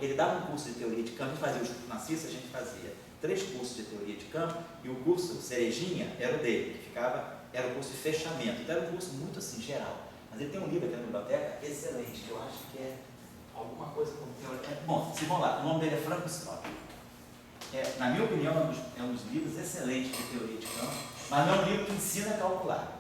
Ele dava um curso de teoria de campo, a gente fazia na CIS, a gente fazia 3 cursos de teoria de campo, e o curso Cerejinha era o dele, que era o curso de fechamento. Então era um curso muito assim, geral. Mas ele tem um livro aqui na biblioteca excelente, que eu acho que é alguma coisa como teoria. Bom, se vão lá, o nome dele é Franco Strock. Na minha opinião, é um dos livros excelentes de teoria de campo, mas não é um livro que ensina a calcular.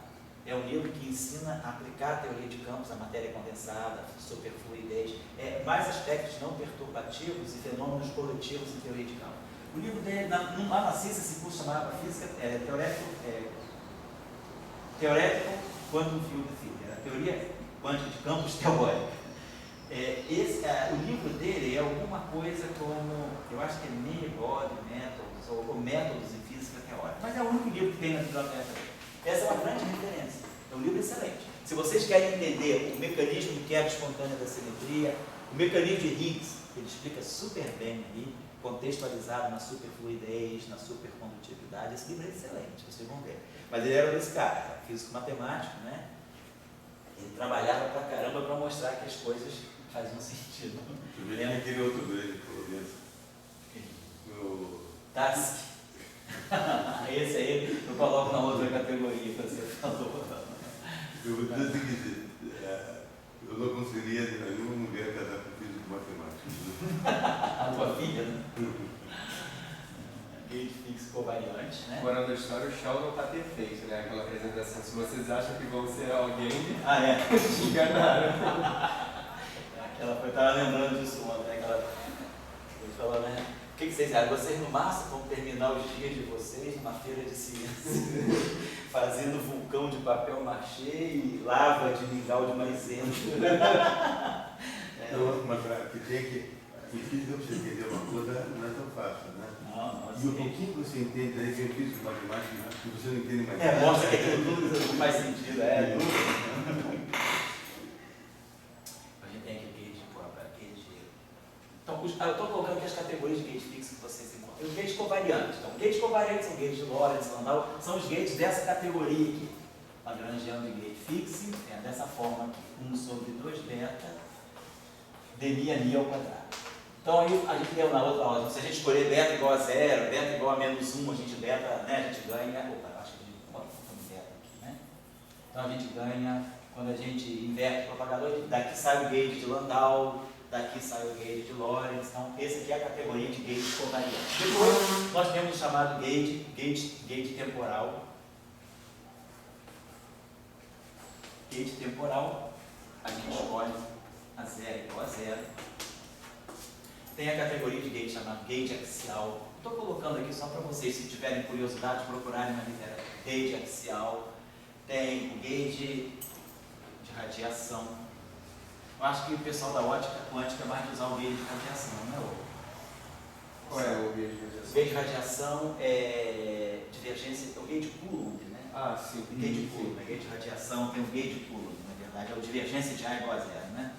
É um livro que ensina a aplicar a teoria de campos, a matéria condensada, superfluidez, mais aspectos não perturbativos e fenômenos coletivos em teoria de campo. O livro dele, lá na CIS, esse curso chamava Física Theoretical Quantum Field Theory, era a teoria quântica de campos teórica. O livro dele é alguma coisa como, eu acho que é Many-Body Methods, ou Métodos em Física Teórica, mas é o único livro que tem na biblioteca. Essa é uma grande referência, é um livro excelente. Se vocês querem entender o mecanismo de quebra espontânea da simetria, o mecanismo de Higgs, ele explica super bem ali, contextualizado na superfluidez, na supercondutividade, esse livro é excelente, vocês vão ver. Mas ele era desse cara, físico matemático, né? Ele trabalhava pra caramba para mostrar que as coisas faziam sentido. Tu vê aquele outro dele, pelo menos. O Tarski. Esse aí eu coloco na outra categoria que você falou. Eu vou dizer o seguinte, eu não conseguiria de nenhuma mulher casar com físico matemático. A tua filha, né? gate fixo covariante, né? Agora da história, o Sheldon tá perfeito, né? Aquela apresentação. Se vocês acham que vão ser alguém, Ah, é? se enganaram. Eu estava lembrando disso ontem, né? Ele falou, né? O que vocês acham? Vocês no máximo vão terminar os dias de vocês numa feira de ciência, fazendo vulcão de papel machê e lava de mingau de maisena. Não, mas que tem que. Difícil você entender uma coisa não é tão fácil, né? Não, E o pouquinho que você entende aí, que é difícil matemática, que você não entende mais. mostra que aquilo tudo não faz sentido, tudo. A gente tem aqui gate próprio, gate. Então, eu estou colocando aqui as categorias de gate fixo que vocês encontram. Os gates covariantes. Então, gates covariantes são gates de Lorentz, Landau, são os gates dessa categoria aqui. Lagrangiano de gate fixo é dessa forma aqui. 1 sobre 2 beta, dmi a mi ao quadrado. Então, aí a gente deu na outra aula, se a gente escolher beta igual a 0, beta igual a menos 1, a gente beta, né, a gente ganha, acho que a gente bota um beta aqui, né? Então a gente ganha, quando a gente inverte o propagador, daqui sai o gate de Landau, daqui sai o gate de Lorentz, então esse aqui é a categoria de gate covariante. Depois nós temos o chamado gate temporal. Gate temporal, a gente escolhe a 0 igual a 0. Tem a categoria de gate chamada gate axial. Estou colocando aqui só para vocês, se tiverem curiosidade, procurarem na literatura. Gate axial. Tem o gate de radiação. Eu acho que o pessoal da ótica quântica vai usar o gate de radiação, não é? Qual é o gate de radiação? O gate de radiação é divergência, é o gate Coulomb, né? Ah, sim. O gate Coulomb, é gate de radiação, tem o gate Coulomb, na verdade, é o divergência de A igual a 0, né?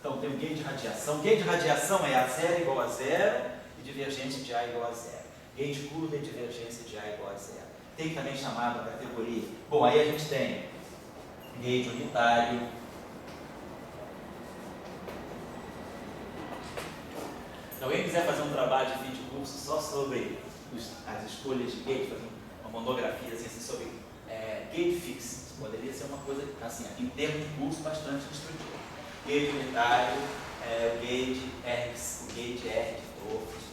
Então, tem o gate de radiação. Gate de radiação é A0 igual a 0 e divergência de A igual a 0. Gate Coulomb é divergência de A igual a 0. Tem também chamado a categoria. Bom, aí a gente tem gate unitário. Se alguém quiser fazer um trabalho de fim de curso só sobre as escolhas de gate, fazer uma monografia assim, sobre gate fix, poderia ser uma coisa, assim, em termos de curso, bastante instrutivo. Gate unitário, o gate X, o gate R de Torres.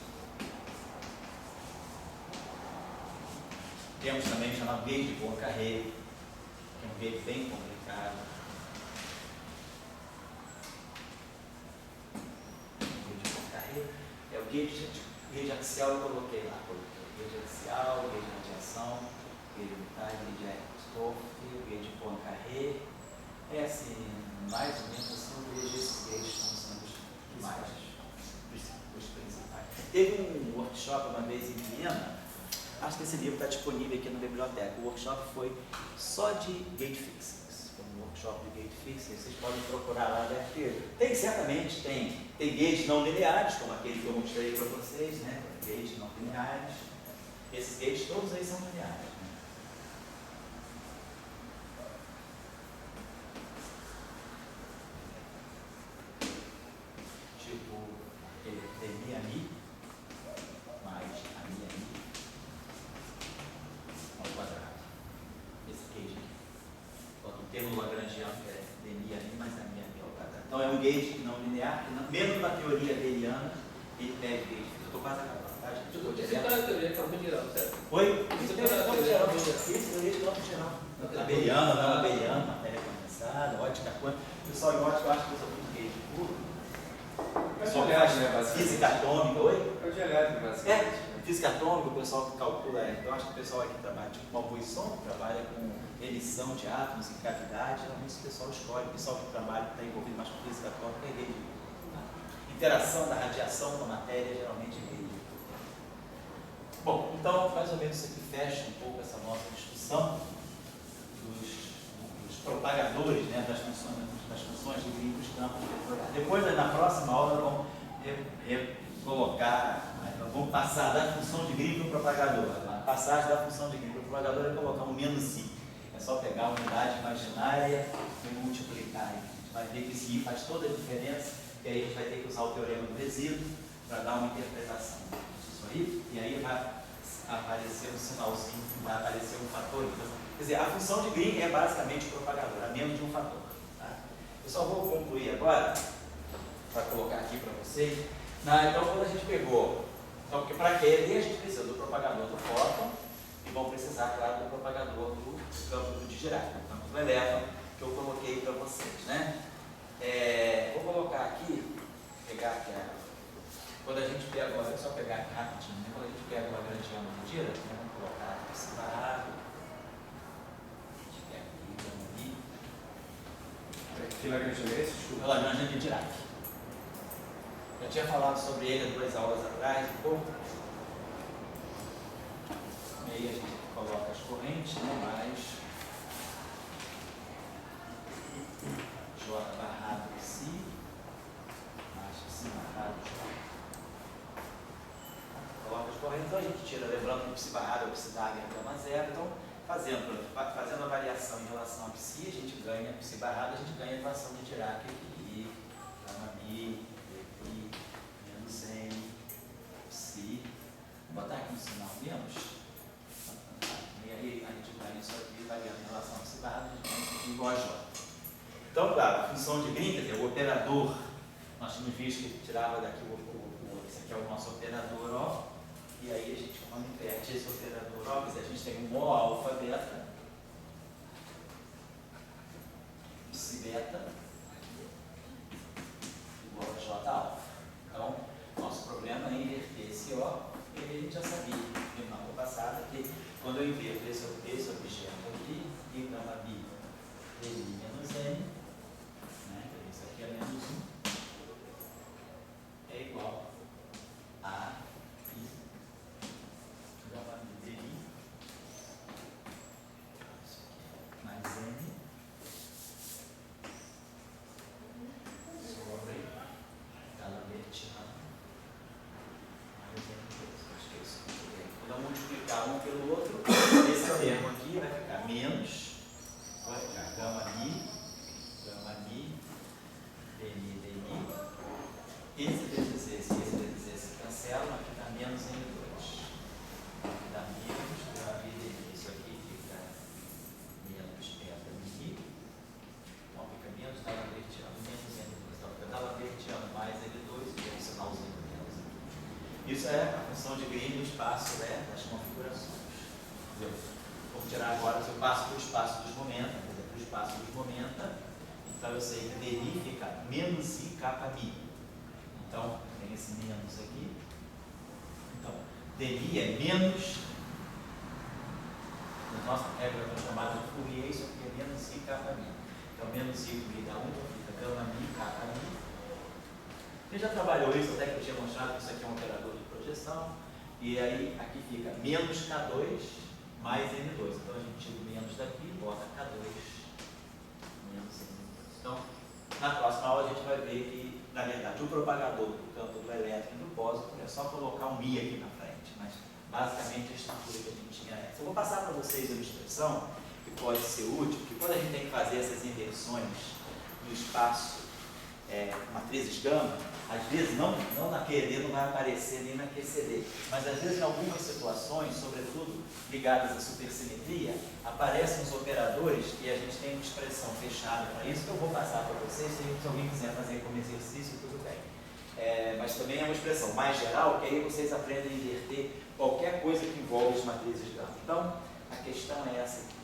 Temos também o chamado gate de Poincaré, que é um gate bem complicado. O gate de Poincaré é o gate axial, eu coloquei lá. Gate axial, gate de radiação, gate unitário, gate R de Torres, o gate de Poincaré. É assim, mais ou menos assim, eu vejo esses gates como sendo os principais. Teve um workshop uma vez em Viena, acho que esse livro está disponível aqui na biblioteca. O workshop foi só de gate fixings. Foi um workshop de gate fixings, vocês podem procurar lá, deve ter. Tem, certamente, tem gates não lineares, como aquele que eu mostrei para vocês, né? Gates não lineares. Esses gates todos aí são lineares. Então é um gate não linear, mesmo na teoria abeliana, ele pede gate. Eu estou quase acabando, tá, gente? Isso está na teoria de campo geral, certo? Oi? Isso está na teoria de campo geral. Isso, teoria de campo geral. Abeliana, não abeliana, matéria condensada, ótica quântica. O pessoal em ótica eu acho que usa muito gate puro. O pessoal que faz física atômica, oi? É o de elétrico, basicamente. Física atômica, o pessoal que calcula, eu acho que o pessoal aqui trabalha, tipo uma Poisson, que trabalha com emissão de átomos em cavidade, geralmente o pessoal escolhe, o pessoal que trabalha, que está envolvido mais com física atômica, é gate. Interação da radiação com a matéria, geralmente é gate. Bom, então, mais ou menos isso aqui fecha um pouco essa nossa discussão dos propagadores, né, das funções de Green dos campos vetoriais. Depois, na próxima aula, vamos colocar, vamos passar da função de Green para o propagador. A passagem da função de Green para o propagador é colocar um menos i. É só pegar a unidade imaginária e multiplicar. A gente vai ver que esse i faz toda a diferença, e aí a gente vai ter que usar o teorema do resíduo para dar uma interpretação disso aí, e aí vai aparecer um sinalzinho, vai aparecer um fator. Quer dizer, a função de Green é basicamente o propagador, a menos de um fator. Tá? Eu só vou concluir agora, para colocar aqui para vocês. Então, quando a gente pegou Então, porque para QED a gente precisa do propagador do fóton e vão precisar, claro, do propagador do campo do Dirac, do campo do elétron, que eu coloquei para vocês, né? Vou colocar aqui, pegar aqui quando a gente pega, agora é só pegar aqui rapidinho, né? Quando a gente pega uma grande gama de Dirac, né? Vamos colocar aqui separado. A gente pega aqui, vamos ali. Que Lagrangiano é esse? Desculpa. O Lagrangiano de Dirac. Eu tinha falado sobre ele há 2 aulas atrás, um pouco. E aí a gente coloca as correntes, né? Mais J barrado psi, mais psi barrado J. Coloca as correntes, então a gente tira, lembrando que o psi barrado é o psi dagger gama zero, então fazendo a variação em relação a psi, a gente ganha, psi barrado, a gente ganha a equação de Dirac aqui, gama mi, dpi, menos n, psi. Vou botar aqui um sinal menos. E aí a gente ganha isso aqui, variando em relação a psi barrado, a gente ganha isso aqui igual a j. Então, claro, a função de Green, quer dizer, o operador, nós tínhamos visto que tirava daqui esse aqui é o nosso operador, ó, e aí a gente, quando inverte esse operador, ó, quer dizer, a gente tem um O alfa beta, psi beta, igual a J alfa. Então, nosso problema é inverter esse O, e aí a gente já sabia, na aula passada, que quando eu inverto esse objeto aqui, e gama bi, dele menos n, isso aqui é menos 1, é igual a I gama dI mais N sobre galavertiano mais N2. Acho que é isso. Então, multiplicar um pelo outro, esse termo aqui vai ficar menos, vai ficar gama mi, dni, esse vezes esse cancela, aqui dá menos N2. Aqui dá menos gama dni, isso aqui fica menos beta mi, então fica menos galavertiano, menos N2. Então fica galavertiano mais N2 e um sinalzinho menos aqui. Isso é a função de Green no espaço, né, das configurações. Entendeu? Vamos tirar agora, se eu passo para o espaço dos momentos, quer dizer, para o espaço dos momentos. Então eu sei que dni fica menos i capa mi. Então tem esse menos aqui. Então, dni é menos, na nossa regra chamada de Fourier, isso aqui é menos i capa mi. Então menos i mi dá 1, então fica gama mi capa mi. Quem já trabalhou isso, até que eu tinha mostrado que isso aqui é um operador de projeção. E aí aqui fica menos K2 mais N2. Então a gente tira o menos daqui e bota K2 menos N2. Então, na próxima aula a gente vai ver que, na verdade, o propagador do campo do elétron e do positivo é só colocar um mi aqui na frente, mas basicamente a estrutura que a gente tinha é essa. Eu vou passar para vocês uma expressão que pode ser útil, que quando a gente tem que fazer essas inversões no espaço, matrizes gama, às vezes não na QED não vai aparecer nem na QCD, mas às vezes em algumas situações, sobretudo ligadas à supersimetria, aparecem os operadores e a gente tem uma expressão fechada para isso, que eu vou passar para vocês, se alguém quiser fazer como exercício, tudo bem. Mas também é uma expressão mais geral, que aí vocês aprendem a inverter qualquer coisa que envolve as matrizes gama. Então, a questão é essa aqui.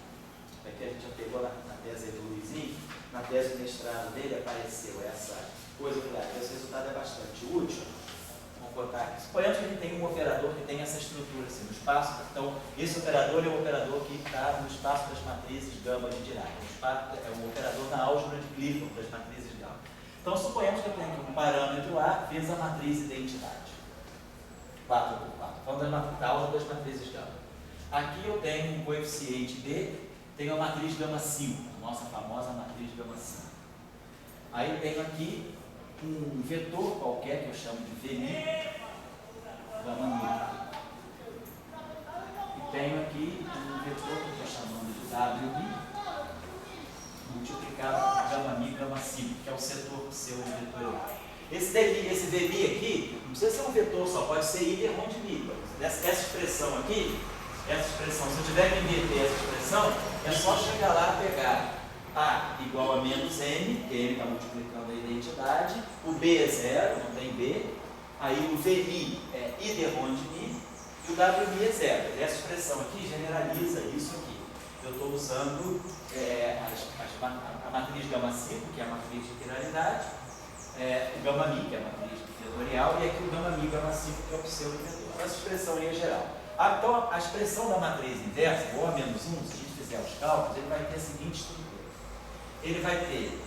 Aqui a gente já pegou na tese do Luizinho, na tese de mestrado dele apareceu essa coisa, esse resultado é bastante útil. Vamos botar aqui. Suponhamos que a gente tem um operador que tem essa estrutura assim, no espaço. Então, esse operador é o operador que está no espaço das matrizes gama de Dirac. É um operador na álgebra de Clifford das matrizes gama. Então, suponhamos que eu tenho aqui um parâmetro A vezes a matriz identidade. 4 por 4. Falando da álgebra das matrizes gama. Aqui eu tenho um coeficiente B, tenho a matriz gama 5, a nossa famosa matriz gama 5. Aí tenho aqui um vetor qualquer que eu chamo de VI, gama mi. E tenho aqui um vetor que eu estou chamando de WI, multiplicado por gama mi, gama 5, que é o setor seu de vetor. Esse VI aqui, não precisa ser um vetor só, pode ser I de mi. Essa expressão aqui, se eu tiver que inverter essa expressão, é só chegar lá e pegar A igual a menos N, que ele está multiplicando a identidade, o B é 0, não tem B, aí o VI é I líder onde mi e o WMI é zero. Essa expressão aqui generaliza isso aqui. Eu estou usando a matriz gama-5, que é a matriz de quiralidade, o gama-mi, que é a matriz vetorial, e aqui o gama-mi, gama-5, que é o pseudo-vetor. Essa expressão aí é geral. Então, a expressão da matriz inversa, o A-1, se a gente fizer os cálculos, ele vai ter a seguinte estrutura. Ele vai ter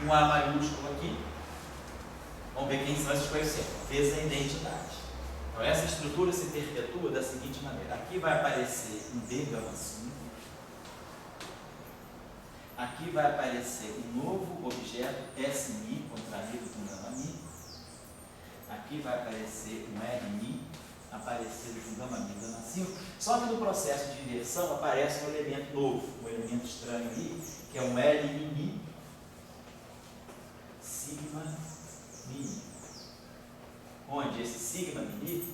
um A maiúsculo aqui. Vamos ver quem são esses coeficientes. Vezes a identidade. Então, essa estrutura se perpetua da seguinte maneira. Aqui vai aparecer um D gama-5. Aqui vai aparecer um novo objeto S-mi contraído com gama-mi. Aqui vai aparecer um R-mi aparecido com gama-mi, gama-5. Só que no processo de inversão aparece um elemento novo, um elemento estranho aí, que é um L-mi sigma mini. Onde esse sigma mini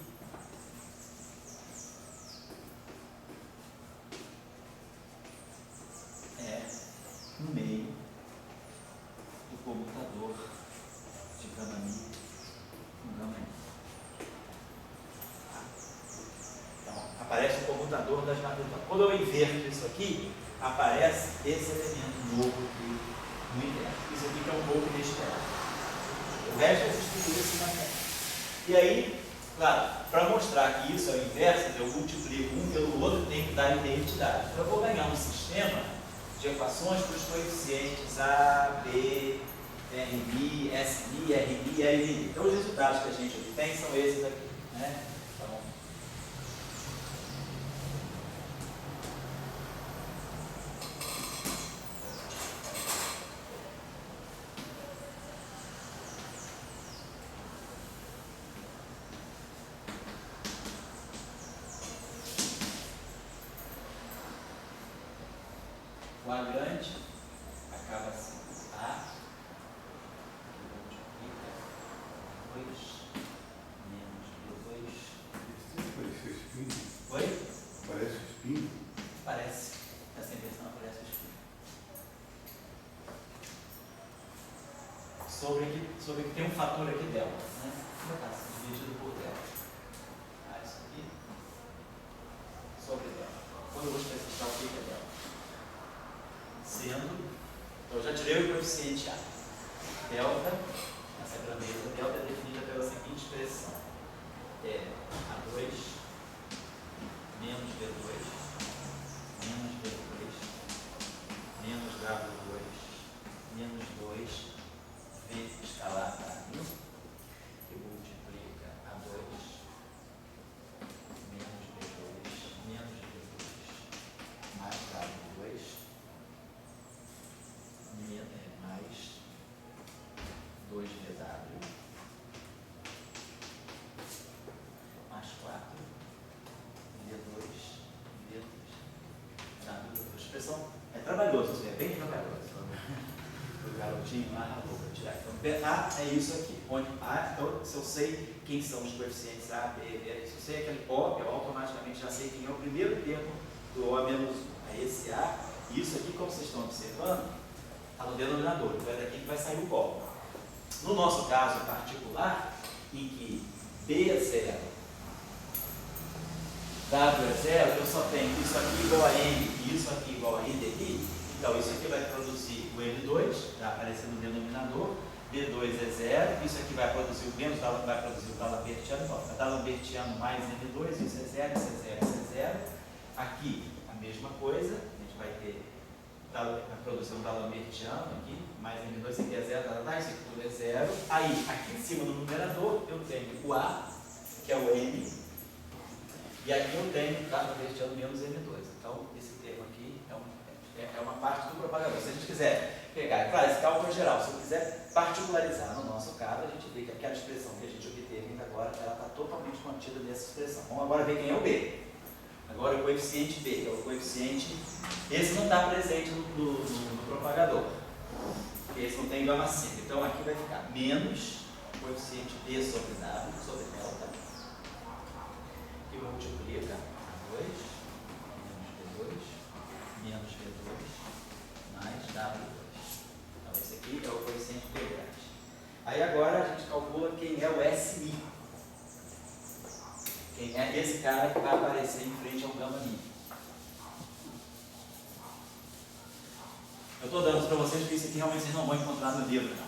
é no meio do comutador de gama-mi com gama-mi. Então, aparece o comutador das matrizes. Quando eu inverto isso aqui, aparece esse elemento novo aqui no inverso. Isso aqui que é um pouco inesperado. O resto das estruturas se mantém. E aí, claro, para mostrar que isso é o inverso, eu multiplico um pelo outro, tem que dar identidade. Então, eu vou ganhar um sistema de equações para os coeficientes A, B, RI, SI, RI e RI. Então, os resultados que a gente obtém são esses aqui. Né? Então, o A grande acaba assim, A, que multiplica 2 menos B2. Isso parece espinho. Oi? Parece espinho. Parece. Essa inversão aparece o espinho. Sobre que tem um fator aqui delta, né? Dividido por delta. Isso aqui sobre delta. Quando eu vou especificar o que é delta? Sendo, eu já tirei o coeficiente A. Delta, essa grandeza delta é definida pela seguinte expressão. É A2 menos B2 menos B2 menos W2 menos 2 V escalar W, que multiplica A2 menos B2 menos B2 mais W2 mais 2VW mais 4 V2 V2 W. A expressão é trabalhoso, é bem trabalhoso. O garotinho lá, vou tirar. Então, A é isso aqui. Onde A, então, se eu sei quem são os coeficientes A, B, B, se eu sei aquele O, eu automaticamente já sei quem é o primeiro termo do O a menos 1. Aí esse A, e isso aqui, como vocês estão observando, está no denominador, então é daqui que vai sair o colo. No nosso caso particular, em que B é 0, W é 0, eu só tenho isso aqui igual a N e isso aqui igual a I daqui, então isso aqui vai produzir o N2, já aparecendo no denominador, B2 é 0, isso aqui vai produzir o menos, vai produzir o D'Alembertiano, o D'Alembertiano mais N2, isso é 0, isso é 0, isso é 0. Aqui a mesma coisa, a gente vai ter a produção D'Alembertiano aqui, mais N2, isso aqui é 0, isso aqui tudo é 0. Aí, aqui em cima no numerador, eu tenho o A, que é o N, e aqui eu tenho o D'Alembertiano menos N2. Então, esse termo aqui é uma parte do propagador. Se a gente quiser pegar, claro, esse cálculo é geral, se eu quiser particularizar no nosso caso, a gente vê que aquela expressão que a gente obteve ainda agora, ela está totalmente contida nessa expressão. Vamos agora ver quem é o B. Agora o coeficiente B, que é o coeficiente, esse não está presente no propagador, porque esse não tem gama 5. Então aqui vai ficar menos o coeficiente B sobre W, sobre delta, que multiplica A2 menos B2 mais W2. Então esse aqui é o coeficiente B grande. Aí agora a gente calcula quem é o SI. Quem é esse cara que vai aparecer em frente ao gama mi? Eu estou dando para vocês porque isso aqui realmente vocês não vão encontrar no livro, não.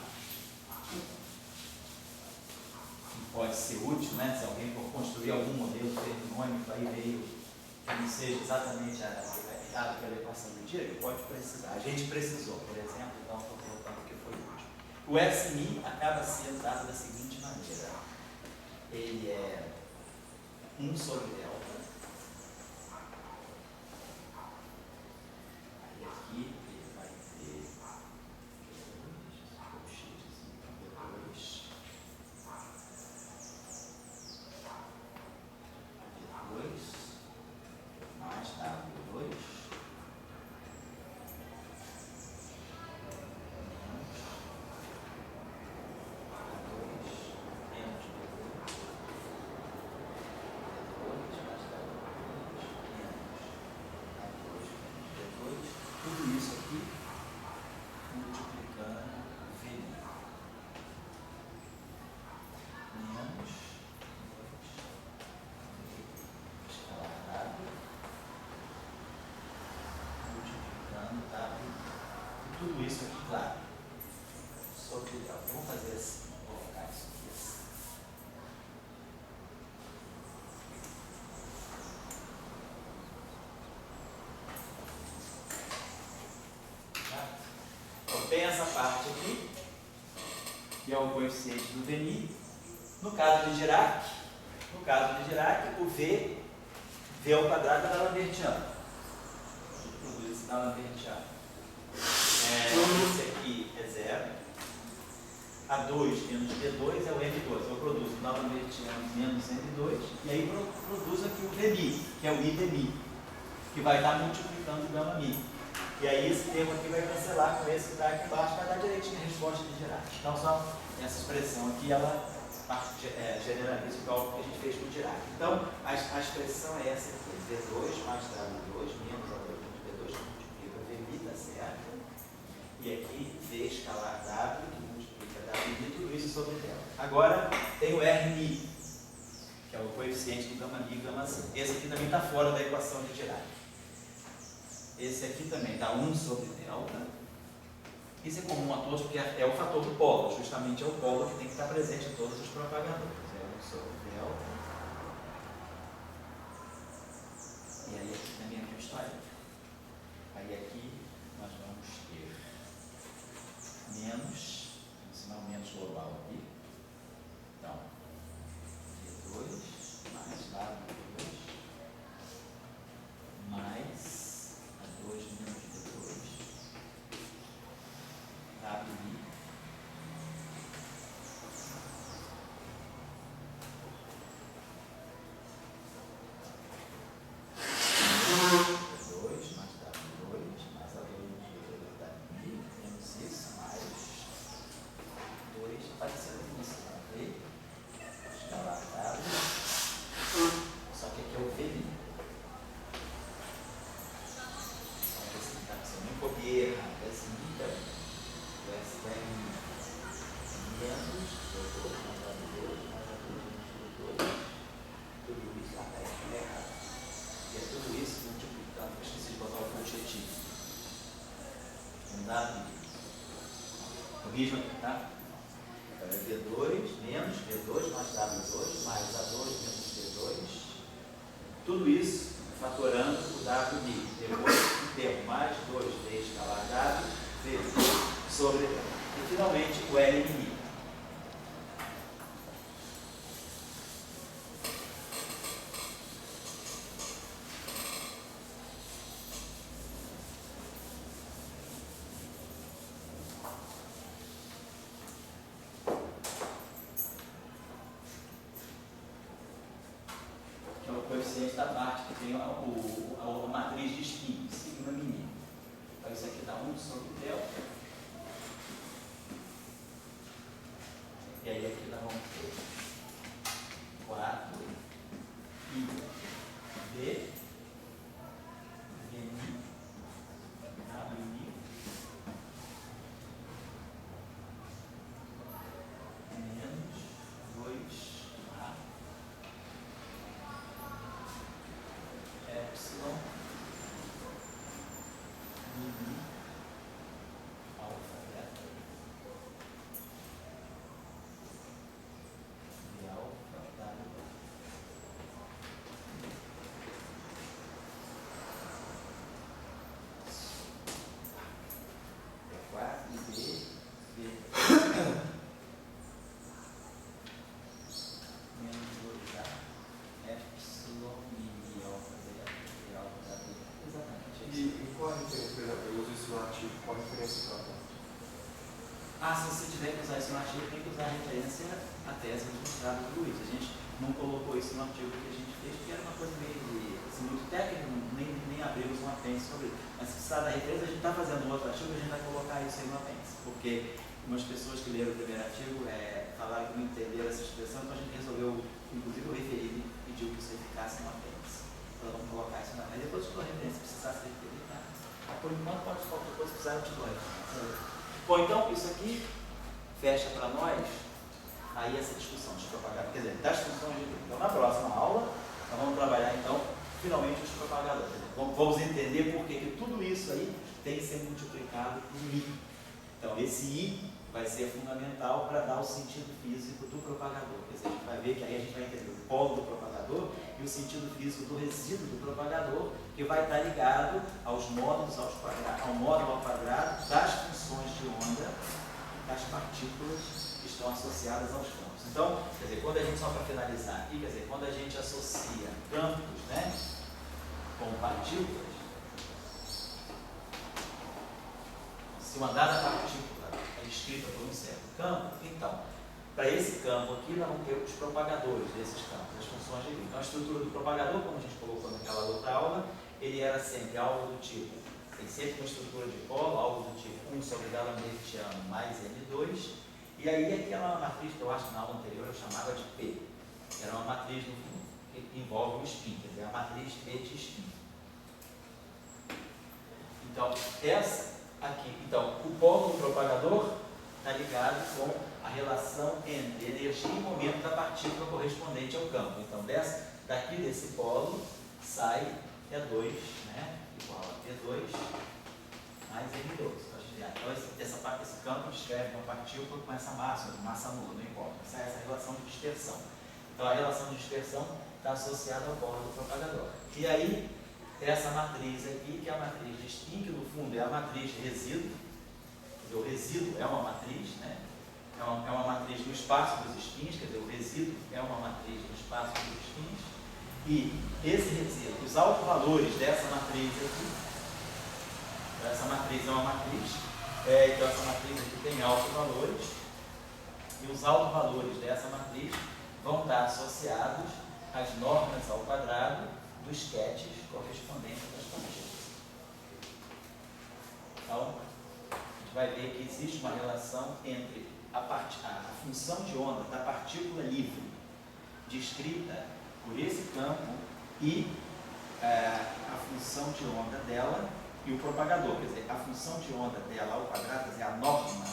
Pode ser útil, né? Se alguém for construir algum modelo termônico, aí veio que não seja exatamente aquela equação do dia, pode precisar. A gente precisou, por exemplo, então estou colocando que foi útil. O SMI acaba sendo dado da seguinte maneira: ele é 1 sobre delta. Aí aqui ele vai ter 2 mais W2 tudo isso aqui multiplicando V menos escalar multiplicando W. E tudo isso aqui, claro, sobre delta. Vamos fazer assim, vou colocar isso aqui assim. Então, tem essa parte aqui, que é o coeficiente do VMI. No caso de Dirac, o V ao quadrado é D'Alembertiano. Produz esse D'Alembertiano. Esse aqui é 0. A2 menos B2 é o M2. Eu produzo o D'Alembertiano menos M2, e aí produzo aqui o VMI, que é o IDMI, que vai estar multiplicando o gama mi. E aí esse termo aqui vai cancelar com esse que está aqui embaixo, vai dar direitinho a resposta de Dirac. Então só essa expressão aqui, ela generaliza o cálculo que a gente fez com o Dirac. Então a expressão é essa aqui: V2 mais W2 menos A2 menos B2 que multiplica VMI, tá certo? E aqui V escalar W que multiplica W, tudo isso sobre delta. Agora tem o RMI, que é o coeficiente do gama mi e gama C. Esse aqui também está fora da equação de Dirac. Esse aqui também dá 1 sobre delta. Isso é comum a todos porque é o fator do polo, justamente é o polo que tem que estar presente em todos os propagadores. É 1 sobre delta. E aí aqui também é a mesma história. Aí aqui nós vamos ter menos, vou ensinar o menos global aqui. Então, V2 mais W2 mais A2 menos B2 WI B2 mais W2 mais A2 menos B2 WI menos isso mais 2 parecendo isso, tá? V escalar W, só que aqui é o VI. Se eu não copiei errado, esse nível, o SM menos B2 mais A2 mais A2 menos B2, tudo isso está errado. E é tudo isso multiplicando, eu esqueci de botar o projetivo. Um dado corrijam aqui, tá? Então é B2 menos B2 mais W2 mais A2 menos B2, tudo isso fatorando o WI. Depois o termo mais 2V escalar W, V sobre delta. E finalmente o LMI. Que é o coeficiente da parte que tem a matriz de spin, sigma mini. Então isso aqui dá 1 sobre delta. E aí aqui nós vamos ter 4 I D VMI WI menos 2A mostrado tudo isso. A gente não colocou isso no artigo que a gente fez, porque era uma coisa meio assim, muito técnica, nem abrimos um apêndice sobre isso. Mas se precisar da referência, a gente está fazendo um outro artigo, a gente vai colocar isso aí no apêndice, porque umas pessoas que leram o primeiro artigo falaram que não entenderam essa expressão, então a gente resolveu, inclusive o referido, pediu que isso aí ficasse no apêndice. Então vamos colocar isso na apêndice. Depois eu te dou a referência, se precisar se referir, tá? Por enquanto, pode qualquer coisa, se precisar, eu te dou a referência. Bom, então, isso aqui fecha para nós aí essa discussão de propaganda, quer dizer, das funções de grupo. Então, na próxima aula, nós vamos trabalhar, então, finalmente os propagadores. Vamos entender por que tudo isso aí tem que ser multiplicado por I. Então, esse I vai ser fundamental para dar o sentido físico do propagador. Quer dizer, a gente vai ver que aí a gente vai entender o polo do propagador e o sentido físico do resíduo do propagador, que vai estar ligado aos módulos ao módulo ao quadrado das funções de onda das partículas que estão associadas aos campos. Então, quer dizer, quando a gente, só para finalizar aqui, quer dizer, quando a gente associa campos, né, com partículas, se uma dada partícula é descrita por um certo campo, então, para esse campo aqui, nós vamos ter os propagadores desses campos, as funções de Lie. Então, a estrutura do propagador, como a gente colocou naquela outra aula, ele era sempre algo do tipo, tem sempre uma estrutura de polo, algo do tipo 1 sobre D'Alembertiano mais M2, e aí aquela matriz que eu acho que na aula anterior eu chamava de P, era uma matriz no fundo, que envolve o spin, quer dizer, a matriz P de spin. Então, essa aqui, então, o polo do propagador está ligado com a relação entre energia e momento da partícula correspondente ao campo. Então, daqui desse polo sai P2, né, igual a P2 mais M2. Então, esse campo descreve uma partícula com essa massa nula, não importa. Essa relação de dispersão. Então, a relação de dispersão está associada ao polo do propagador. E aí, essa matriz aqui, que é a matriz de spin, que no fundo é a matriz de resíduo. O resíduo é uma matriz, né? É uma matriz do espaço dos spins, quer dizer, o resíduo é uma matriz do espaço dos spins. E esse resíduo, os autovalores dessa matriz aqui, essa matriz é uma matriz, então essa matriz aqui tem autovalores, e os autovalores dessa matriz vão estar associados às normas ao quadrado dos sketches correspondentes das partículas. Então, a gente vai ver que existe uma relação entre a função de onda da partícula livre, descrita por esse campo, e a função de onda dela e o propagador. Quer dizer, a função de onda dela ao quadrado, quer dizer, a norma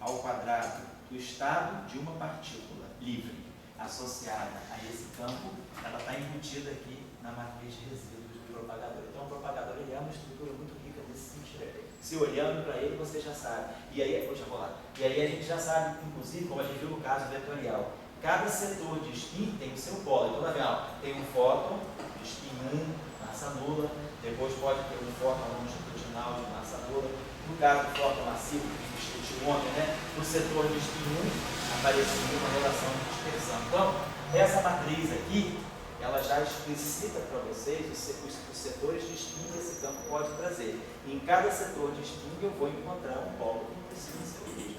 ao quadrado do estado de uma partícula livre associada a esse campo, ela está embutida aqui na matriz de resíduos do propagador. Então, o propagador ele é uma estrutura muito rica nesse sentido. Se olhando para ele, você já sabe. E aí a gente já sabe, inclusive, como a gente viu no caso vetorial, cada setor de spin tem o seu polo. Então, tem um fóton de spin 1, massa nula, depois pode ter um fóton longitudinal de massa nula. No caso do fóton massivo, que a gente discutiu ontem, né, no setor de spin 1, aparecia uma relação de dispersão. Então, essa matriz aqui, ela já explicita para vocês os setores de spin que esse campo pode trazer. E em cada setor de spin eu vou encontrar um polo que precisa ser o mesmo.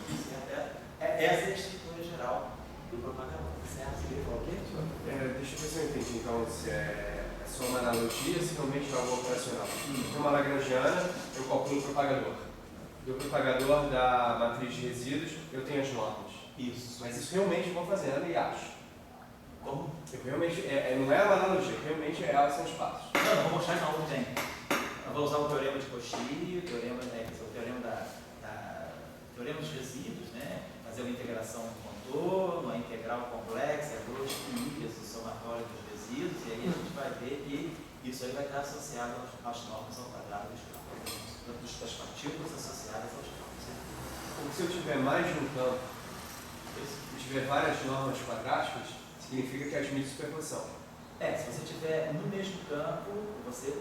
Essa é a estrutura geral do propagador. Certo? Você queria falar o quê? Deixa eu ver se eu entendi, então, se é só uma analogia, se realmente é algo operacional. Numa lagrangiana, eu calculo o propagador. Do propagador da matriz de resíduos, eu tenho as normas. Isso. Mas isso realmente eu vou fazendo e acho. Como? Eu realmente, não é uma analogia, realmente elas são espaços. Não, vou mostrar que não tem. Eu vou usar o teorema de Cauchy, o teorema dos resíduos, né? Fazer uma integração no contorno, a integral complexa, duas químicas do somatório dos resíduos, e aí a gente vai ver que isso aí vai estar associado às normas ao quadrado dos campos, das partículas associadas aos campos. Como se eu tiver mais de um campo, e tiver várias normas quadráticas, significa que admite superposição. Se você tiver no mesmo campo, você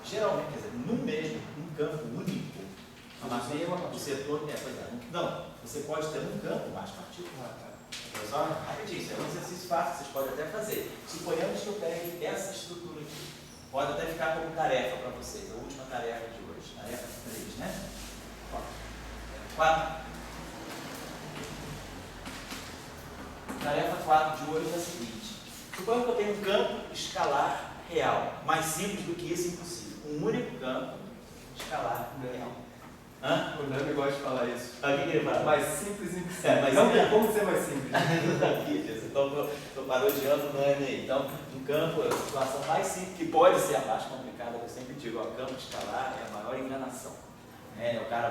geralmente, quer dizer, no mesmo, um campo único, o setor, não, você pode ter um campo mais partículas. Só rapidinho, isso é um exercício fácil que vocês podem até fazer. Suponhamos que eu pegue essa estrutura aqui. Pode até ficar como tarefa para vocês, a última tarefa de hoje, tarefa 3, né? 4. tarefa 4 de hoje é a seguinte. Suponha que eu tenho um campo escalar real. Mais simples do que isso, impossível. Um único campo escalar real. Hã? O Nami gosta de falar isso. O que ele fala? Mais simples e impossível. É, mas não tem como ser mais simples. não sabia disso. Então, estou parodiando o Nami aí. Então, no campo, a situação mais simples, que pode ser a mais complicada, eu sempre digo, o campo escalar é a maior enganação. É o cara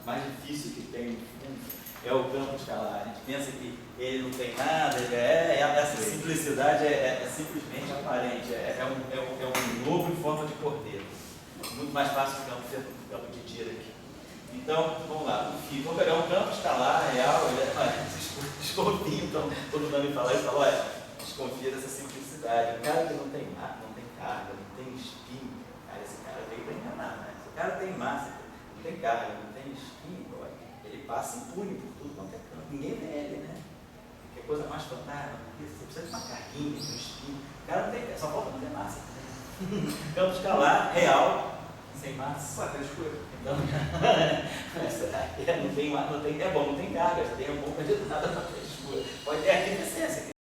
mais difícil que tem no fundo. É o campo escalar. A gente pensa que ele não tem nada, essa simplicidade é simplesmente aparente, é um lobo em forma de cordeiro. Muito mais fácil que o campo de tiro aqui. Então, vamos lá, vamos pegar um campo escalar real, desconfia, então, todo mundo me falar isso, fala, olha, desconfia dessa simplicidade. O cara que não tem massa, não tem carga, não tem espinho, cara, esse cara veio para enganar, né? Se o cara tem massa, não tem carga, não tem espinho, ele passa impune por tudo quanto é campo. Ninguém vê ele, né? Que coisa mais fantástica, você precisa de uma carguinha, de um espinho. O cara não tem, só falta não ter massa. Campo escalar, real, sem massa. Ué, tá escuro. Então, não tem, é bom, não tem carga, tem um pouco de nada na textura. Pode ter aqui essência,